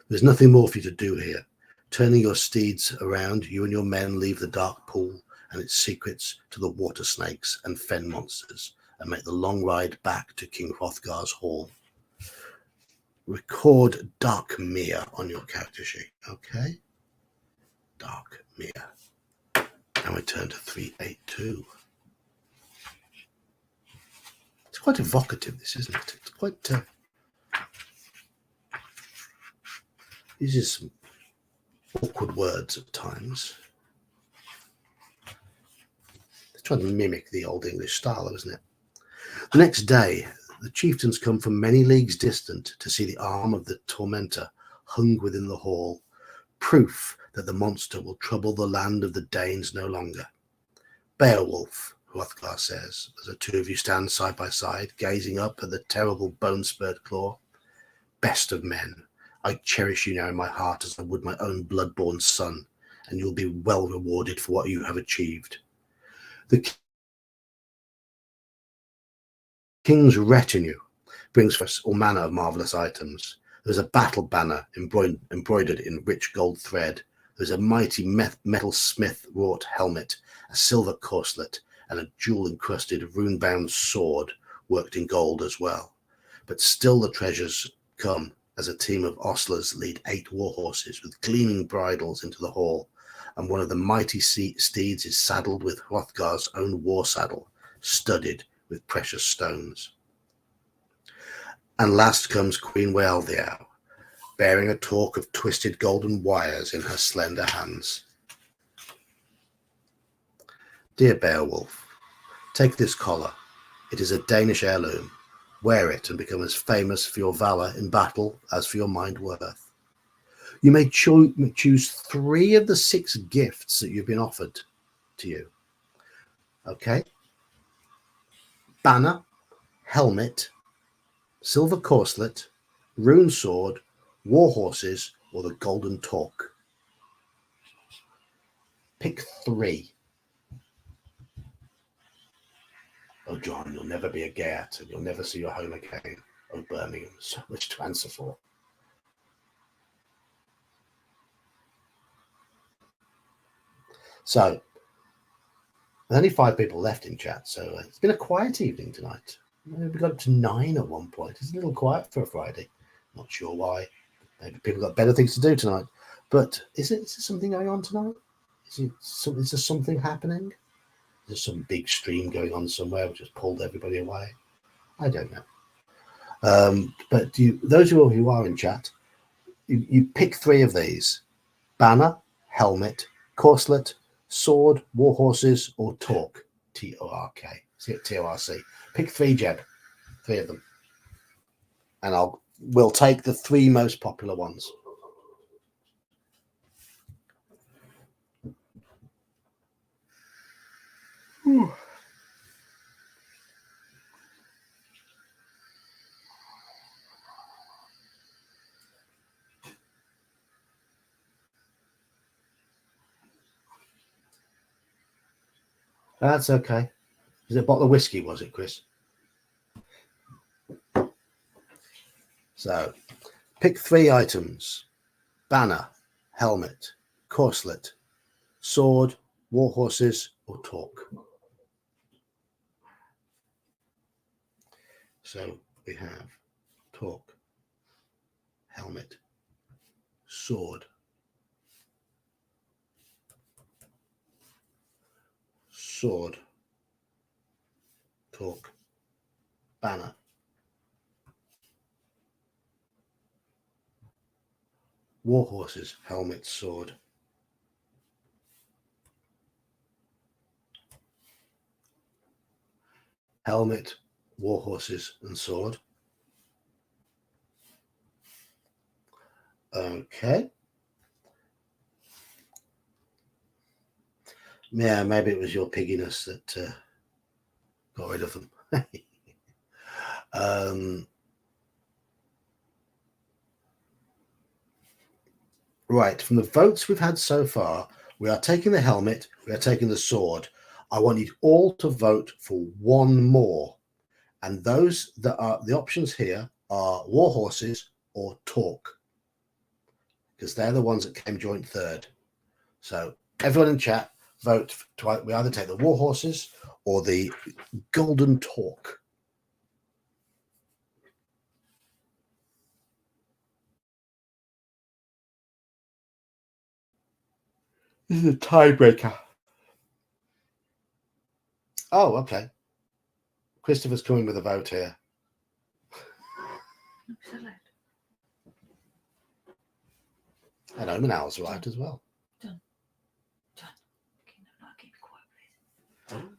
There's nothing more for you to do here. Turning your steeds around, you and your men leave the dark pool and its secrets to the water snakes and fen monsters, and make the long ride back to King Hrothgar's hall. Record Dark Mere on your character sheet, okay? Dark Mere. And we turn to 382. It's quite evocative, this, isn't it? It's quite... these are some awkward words at times. They're trying to mimic the Old English style, isn't it? The next day, the chieftains come from many leagues distant to see the arm of the tormentor hung within the hall, proof that the monster will trouble the land of the Danes no longer. Beowulf, Hrothgar says, as the two of you stand side by side, gazing up at the terrible bone-spurred claw. Best of men, I cherish you now in my heart as I would my own blood-born son, and you'll be well rewarded for what you have achieved. The king's retinue brings us all manner of marvellous items. There's a battle banner embroidered in rich gold thread. There's a mighty metal smith-wrought helmet, a silver corselet, and a jewel-encrusted, rune-bound sword worked in gold as well. But still the treasures come as a team of ostlers lead 8 war horses with gleaming bridles into the hall, and one of the mighty steeds is saddled with Hrothgar's own war saddle, studded with precious stones. And last comes Queen Wealhtheow, bearing a torque of twisted golden wires in her slender hands. Dear Beowulf, take this collar. It is a Danish heirloom. Wear it and become as famous for your valour in battle as for your mind worth. You may choose 3 of the 6 gifts that you've been offered to you. Okay? Banner, helmet, silver corselet, rune sword, war horses, or the golden torque. Pick 3. Oh, John, you'll never be a Geat, and you'll never see your home again. Oh, Birmingham, so much to answer for. So, there's only 5 people left in chat, so it's been a quiet evening tonight. We got up to 9 at one point. It's a little quiet for a Friday. Not sure why. Maybe people got better things to do tonight. But is there something going on tonight? Is there something happening? Is there some big stream going on somewhere which has pulled everybody away? I don't know. But those of you who are in chat, you pick 3 of these: banner, helmet, corselet, sword, war horses, or torque. T-O-R-K. T-O-R-C. Pick 3, Jeb. 3 of them. And we'll take the 3 most popular ones. That's okay. Is it a bottle of whiskey, was it, Chris? So, pick 3 items: banner, helmet, corselet, sword, war horses, or torque. So we have torque, helmet, sword, torque, banner. War horses, helmet, sword. Helmet, war horses, and sword. Okay. Yeah, maybe it was your pigginess that got rid of them. Right, from the votes we've had so far, we are taking the helmet, we are taking the sword. I want you all to vote for 1 more. And those that are the options here are war horses or torque, because they're the ones that came joint 3rd. So everyone in chat, vote. We either take the war horses or the golden torque. This is a tiebreaker. Oh, okay. Christopher's coming with a vote here. And Omanal's right as well. Done. Okay, no, keep it quiet, please.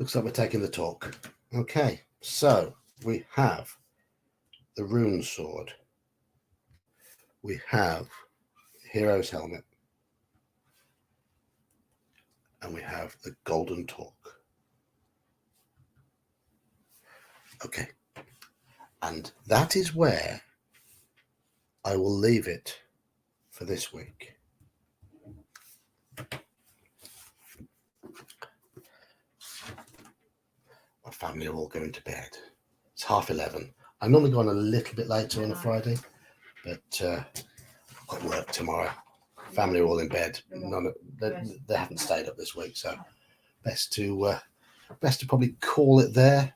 Looks like we're taking the talk. Okay, so we have the rune sword. We have hero's helmet. And we have the golden talk. Okay. And that is where I will leave it for this week. My family are all going to bed. It's 11:30. I normally go on a little bit later on a Friday, but I've got work tomorrow. Family are all in bed. They haven't stayed up this week, so best to probably call it there.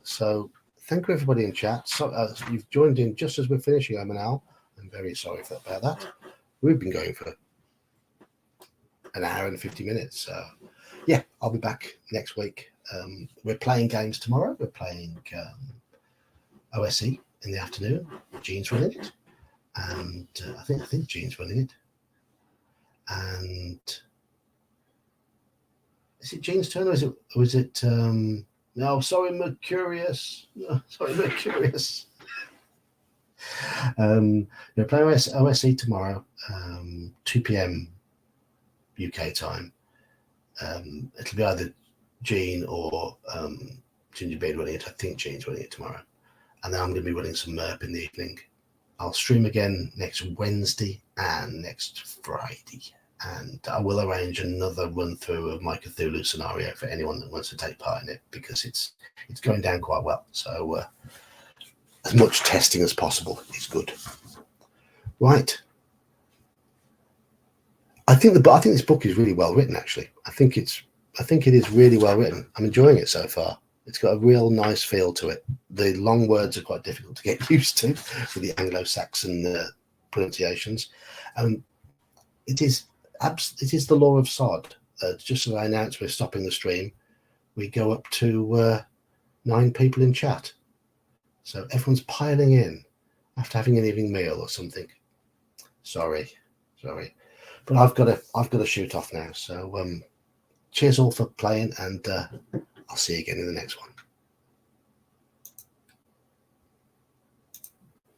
So thank you everybody in chat. So you've joined in just as we're finishing, Manal. I'm very sorry about that. We've been going for an hour and 50 minutes. So yeah, I'll be back next week. We're playing games tomorrow. We're playing OSE in the afternoon. Jean's running it, and I think Jean's running it. And is it Jean's turn, or is it? No, sorry, Mercurius. No, sorry, Mercurius. We're playing OSE tomorrow, 2 p.m. UK time. It'll be either Jean or Ginger Beard running it. I think Jean's running it tomorrow. And then I'm going to be running some MERP in the evening. I'll stream again next Wednesday and next Friday. And I will arrange another run through of my Cthulhu scenario for anyone that wants to take part in it, because it's going down quite well. So as much testing as possible is good. Right. I think this book is really well written, actually. I think it is really well written. I'm enjoying it so far. It's got a real nice feel to it. The long words are quite difficult to get used to with the Anglo-Saxon pronunciations. It is the law of Sod. Just as I announced we're stopping the stream, we go up to 9 people in chat. So everyone's piling in after having an evening meal or something. Sorry. But I've got to shoot off now. So cheers all for playing, and I'll see you again in the next one.